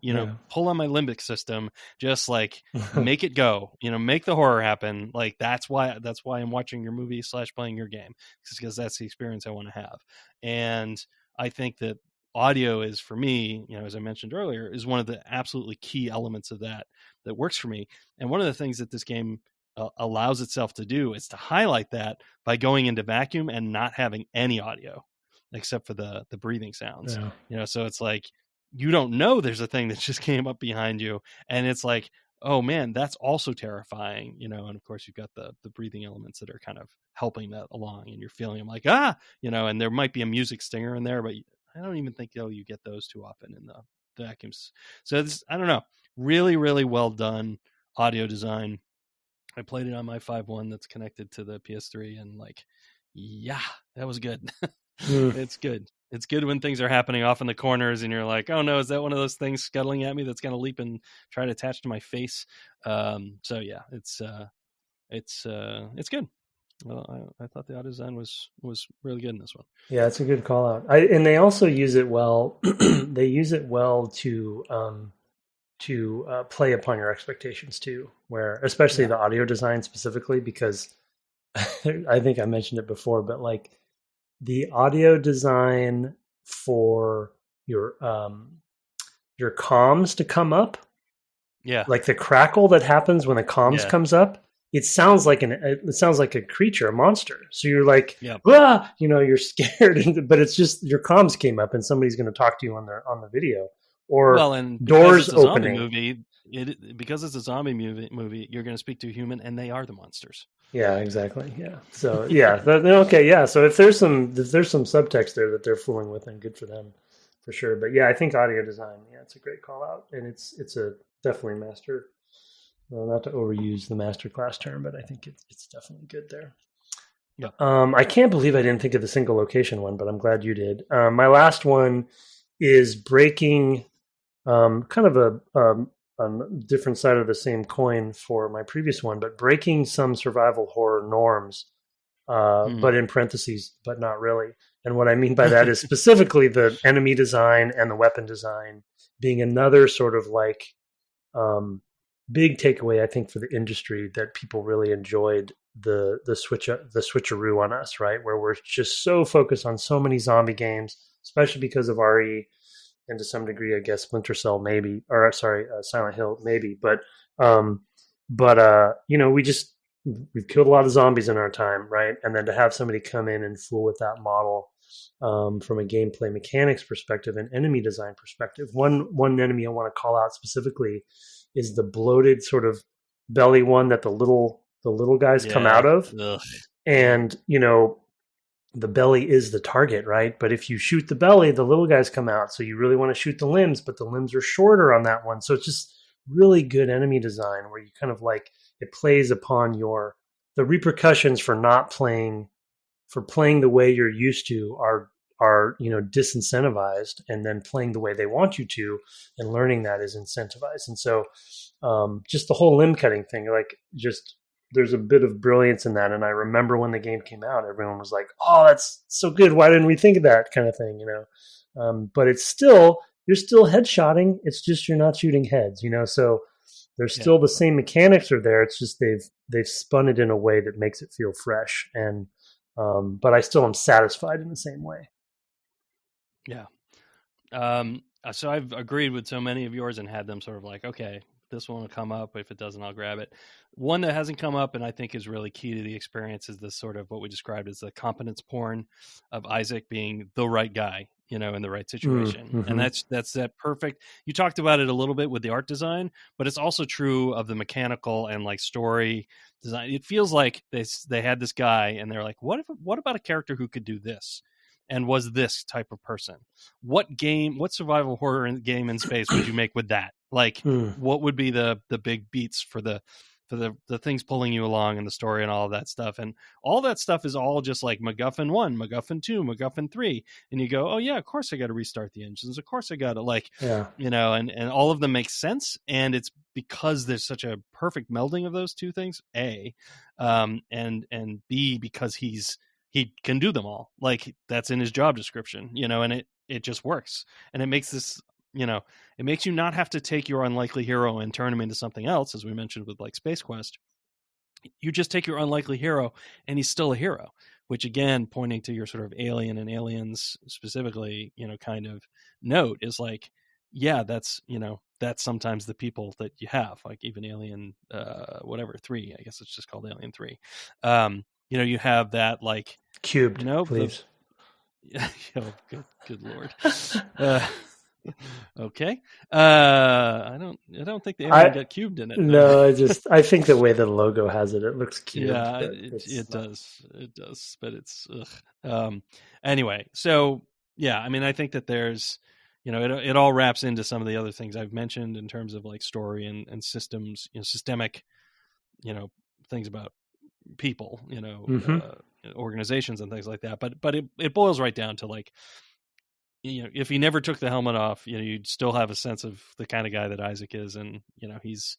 pull on my limbic system, just like make it go, make the horror happen. Like, that's why I'm watching your movie / playing your game, because that's the experience I want to have. And I think that audio is, for me, as I mentioned earlier, is one of the absolutely key elements of that works for me. And one of the things that this game allows itself to do is to highlight that by going into vacuum and not having any audio except for the breathing sounds. So it's like, you don't know there's a thing that just came up behind you, and it's like, oh man, that's also terrifying, and of course you've got the breathing elements that are kind of helping that along, and you're feeling them like, and there might be a music stinger in there, but I don't even think you get those too often in the vacuums. So it's, I don't know, really, really well done audio design. I played it on my 5.1 that's connected to the PS3, and that was good. It's good. It's good when things are happening off in the corners and you're like, oh no, is that one of those things scuttling at me that's going to leap and try to attach to my face? It's good. Well, I thought the audio design was really good in this one. Yeah, it's a good call out. And they also use it well. They use it well to play upon your expectations too, where especially the audio design specifically, because I think I mentioned it before, but like the audio design for your comms to come up, like the crackle that happens when the comms comes up, it sounds like a creature, a monster. So you're like, you're scared, but it's just your comms came up and somebody's going to talk to you on the video, or and doors opening. Because it's a zombie movie, you're going to speak to a human, and they are the monsters. Yeah, exactly. Yeah. So okay. Yeah. So if there's some subtext there that they're fooling with, then good for them, for sure. But I think audio design, it's a great call out, and it's a definitely master. Well, not to overuse the masterclass term, but I think it's definitely good there. Yeah. I can't believe I didn't think of the single location one, but I'm glad you did. My last one is breaking, kind of a different side of the same coin for my previous one, but breaking some survival horror norms, but in parentheses, but not really. And what I mean by that is specifically the enemy design and the weapon design being another sort of like big takeaway, I think, for the industry, that people really enjoyed the switcheroo on us, right? Where we're just so focused on so many zombie games, especially because of RE, and to some degree, I guess, Splinter Cell maybe, or sorry, Silent Hill maybe, but we've killed a lot of zombies in our time, right? And then to have somebody come in and fool with that model from a gameplay mechanics perspective and enemy design perspective. One enemy I want to call out specifically is the bloated sort of belly one that the little guys come Yeah. out of, Ugh. and the belly is the target, right? But if you shoot the belly, the little guys come out. So you really want to shoot the limbs, but the limbs are shorter on that one. So it's just really good enemy design where you kind of like it plays upon the repercussions for not playing the way you're used to are disincentivized, and then playing the way they want you to and learning that is incentivized. And so just the whole limb cutting thing, like just there's a bit of brilliance in that. And I remember when the game came out, everyone was like, oh, that's so good, why didn't we think of that, kind of thing, but it's still, you're still headshotting, it's just you're not shooting heads, so there's still the same mechanics are there. It's just they've spun it in a way that makes it feel fresh, and but I still am satisfied in the same way. Yeah. So I've agreed with so many of yours and had them sort of like, okay, this one will come up. If it doesn't, I'll grab it. One that hasn't come up and I think is really key to the experience is this sort of what we described as the competence porn of Isaac being the right guy, in the right situation. Mm-hmm. And that's that perfect. You talked about it a little bit with the art design, but it's also true of the mechanical and like story design. It feels like they had this guy and they're like, what about a character who could do this? And was this type of person? What survival horror game in space would you make with that? Like, what would be the big beats for the things pulling you along in the story and all of that stuff? And all that stuff is all just like MacGuffin 1, MacGuffin 2, MacGuffin 3. And you go, oh yeah, of course I got to restart the engines. Of course I got to and all of them make sense. And it's because there's such a perfect melding of those two things, A, and B, because he can do them all. Like that's in his job description, and it just works. And it makes this, it makes you not have to take your unlikely hero and turn him into something else, as we mentioned with like Space Quest. You just take your unlikely hero and he's still a hero, which again, pointing to your sort of Alien and Aliens specifically, kind of note is like, yeah, that's sometimes the people that you have, like even Alien, 3, I guess it's just called Alien 3. You have that like cubed, please. Good Lord. Okay. I don't think the alien got cubed in it. No, I think the way the logo has it looks cubed. Yeah, it does, but it's anyway. So yeah, I mean, I think that there's, it all wraps into some of the other things I've mentioned in terms of like story and systems, systemic, things about people, organizations and things like that. But it boils right down to like, if he never took the helmet off, you'd still have a sense of the kind of guy that Isaac is. And, he's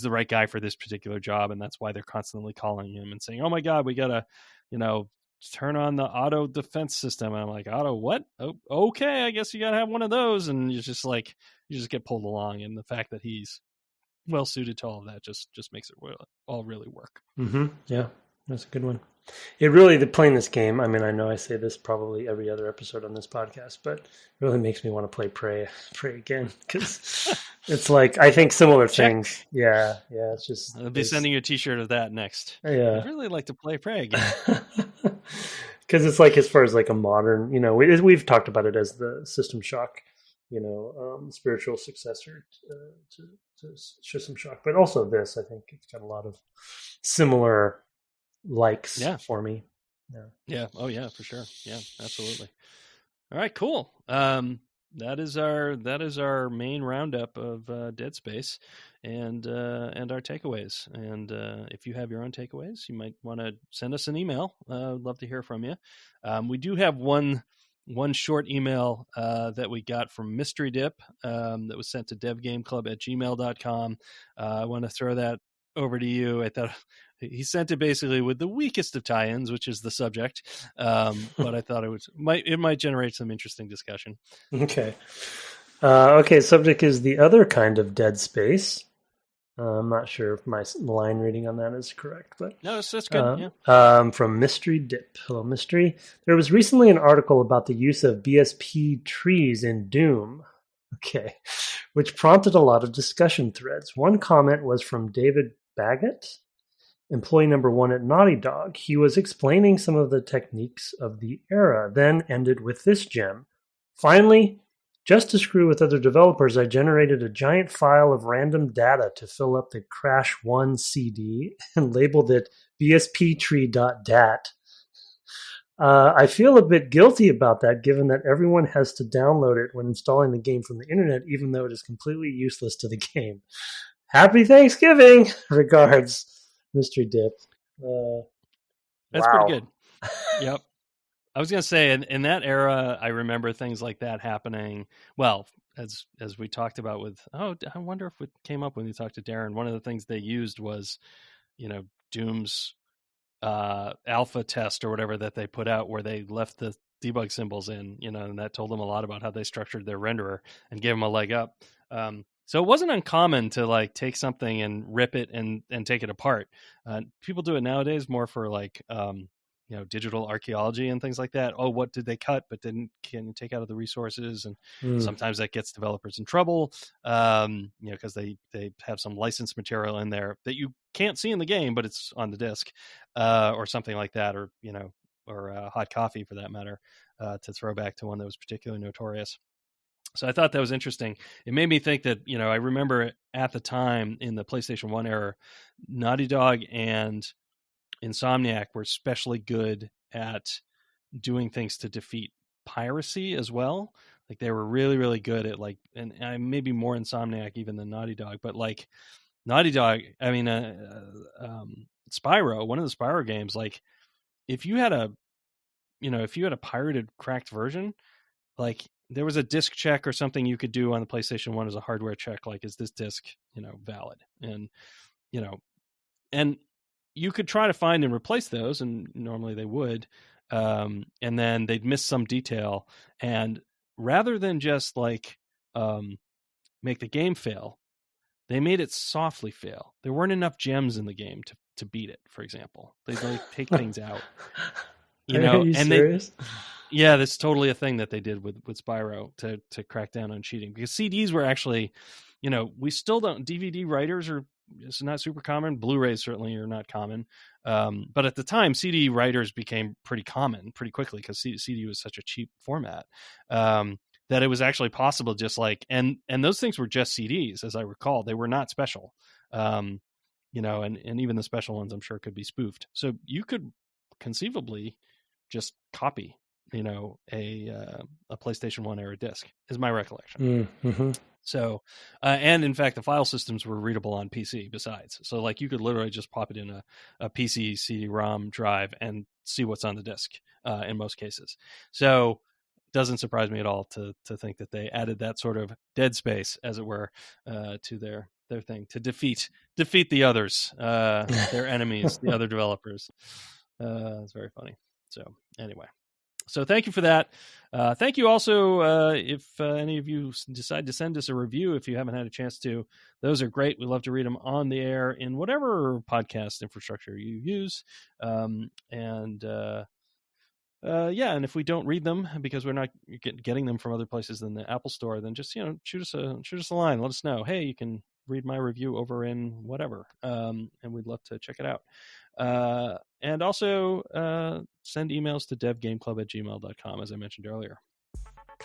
the right guy for this particular job. And that's why they're constantly calling him and saying, oh my God, we got to, turn on the auto defense system. And I'm like, auto what? Oh, okay. I guess you got to have one of those. And you just get pulled along. And the fact that he's well suited to all of that just makes it all really work. Mm-hmm. Yeah, that's a good one. It really, playing this game, I mean, I know I say this probably every other episode on this podcast, but it really makes me want to play Prey again, because it's like, I think similar things. Yeah, it's just... I'll be sending you a t-shirt of that next. Yeah. I'd really like to play Prey again. Because it's like, as far as like a modern, we've talked about it as the System Shock, spiritual successor to System Shock, but also this, I think it's got a lot of similar likes for me. Yeah. Oh yeah, for sure. Yeah, absolutely. All right, cool. That is our main roundup of Dead Space and our takeaways. And if you have your own takeaways, you might want to send us an email. I'd love to hear from you. We do have one short email that we got from Mystery Dip that was sent to devgameclub@gmail.com. I want to throw that over to you. I thought he sent it basically with the weakest of tie-ins, which is the subject. But I thought it might generate some interesting discussion. Okay. Subject is the other kind of Dead Space. I'm not sure if my line reading on that is correct, but no, that's good. From Mystery Dip. Hello, Mystery. There was recently an article about the use of BSP trees in Doom. Okay, which prompted a lot of discussion threads. One comment was from David Baggett, employee number 1 at Naughty Dog. He was explaining some of the techniques of the era, then ended with this gem. Finally, Just to screw with other developers, I generated a giant file of random data to fill up the Crash 1 CD and labeled it bsptree.dat. I feel a bit guilty about that, given that everyone has to download it when installing the game from the internet, even though it is completely useless to the game. Happy Thanksgiving! Regards, Mystery Dip. That's wow. pretty good. Yep. I was going to say, in that era, I remember things like that happening. Well, as we talked about with, I wonder if it came up when you talked to Darren. One of the things they used was, Doom's alpha test or whatever that they put out, where they left the debug symbols in, and that told them a lot about how they structured their renderer and gave them a leg up. So it wasn't uncommon to like take something and rip it and take it apart. People do it nowadays more for like, digital archaeology and things like that. Oh, what did they cut but can take out of the resources? And sometimes that gets developers in trouble, because they have some licensed material in there that you can't see in the game, but it's on the disc, or something like that, or hot coffee for that matter, to throw back to one that was particularly notorious. So I thought that was interesting. It made me think that, I remember at the time in the PlayStation 1 era, Naughty Dog and Insomniac were especially good at doing things to defeat piracy as well. Like they were really, really good at like, and maybe more Insomniac even than Naughty Dog, but like Naughty Dog, Spyro, one of the Spyro games, like if you had a pirated cracked version, like there was a disc check or something you could do on the PlayStation 1 as a hardware check, like is this disc, valid? And, and you could try to find and replace those, and normally they would, and then they'd miss some detail. And rather than just like make the game fail, they made it softly fail. There weren't enough gems in the game to beat it, for example. They'd like take things out. Are you serious? Yeah, that's totally a thing that they did with Spyro to crack down on cheating, because CDs were actually, we still don't, DVD writers are, it's not super common. Blu-rays certainly are not common. But at the time, CD writers became pretty common pretty quickly because CD was such a cheap format, that it was actually possible just like, and those things were just CDs, as I recall. They were not special, and even the special ones I'm sure could be spoofed. So you could conceivably just copy, a PlayStation 1 era disc, is my recollection. Mm-hmm. So, and in fact, the file systems were readable on PC besides. So like you could literally just pop it in a PC CD-ROM drive and see what's on the disk, in most cases. So it doesn't surprise me at all to think that they added that sort of dead space, as it were, to their thing to defeat the others, their enemies, the other developers. It's very funny. So anyway. So thank you for that. Thank you also, if any of you decide to send us a review, if you haven't had a chance to, those are great. We love to read them on the air in whatever podcast infrastructure you use. And if we don't read them because we're not getting them from other places than the Apple Store, then just, shoot us a line. Let us know, hey, you can read my review over in whatever. And we'd love to check it out. And also send emails to devgameclub@gmail.com, as I mentioned earlier.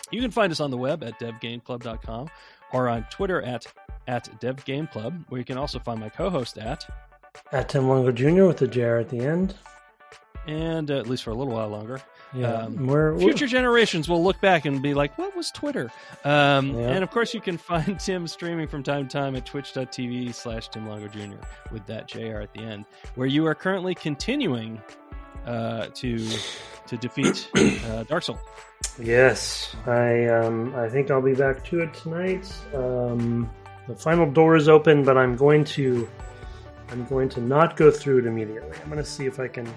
You can find us on the web at devgameclub.com or on Twitter at devgameclub, where you can also find my co-host at Tim Longo Jr. with the JR at the end. And at least for a little while longer. Yeah, future generations will look back and be like, what was Twitter? And of course, you can find Tim streaming from time to time at twitch.tv/Tim Longo Jr. with that JR at the end, where you are currently continuing to defeat Dark Soul. Yes, I think I'll be back to it tonight. The final door is open, but I'm going to not go through it immediately. I'm going to see if I can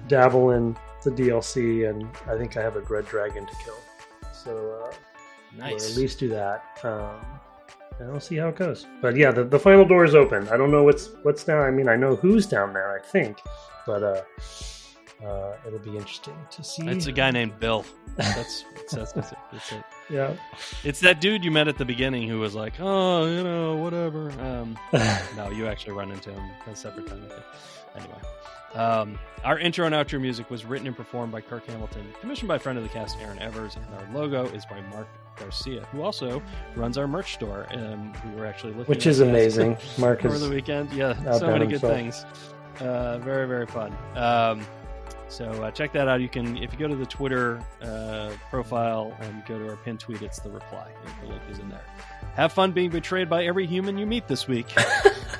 dabble in the DLC, and I think I have a Dread Dragon to kill. So nice. Or at least do that. And I'll see how it goes. But yeah, the final door is open. I don't know what's down. I mean, I know who's down there, I think, but it'll be interesting to see. It's a guy named Bill. That's it. Yeah. It's that dude you met at the beginning who was like, oh, whatever. No, you actually run into him a separate time. Anyway. Our intro and outro music was written and performed by Kirk Hamilton, commissioned by friend of the cast Aaron Evers, and our logo is by Mark Garcia, who also runs our merch store. We were actually looking which is amazing. Mark over the weekend. Yeah, so many good things. Very, very fun. So check that out. You can, if you go to the Twitter profile and go to our pinned tweet, it's the reply. The link is in there. Have fun being betrayed by every human you meet this week.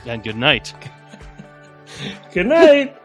And good night. Good night.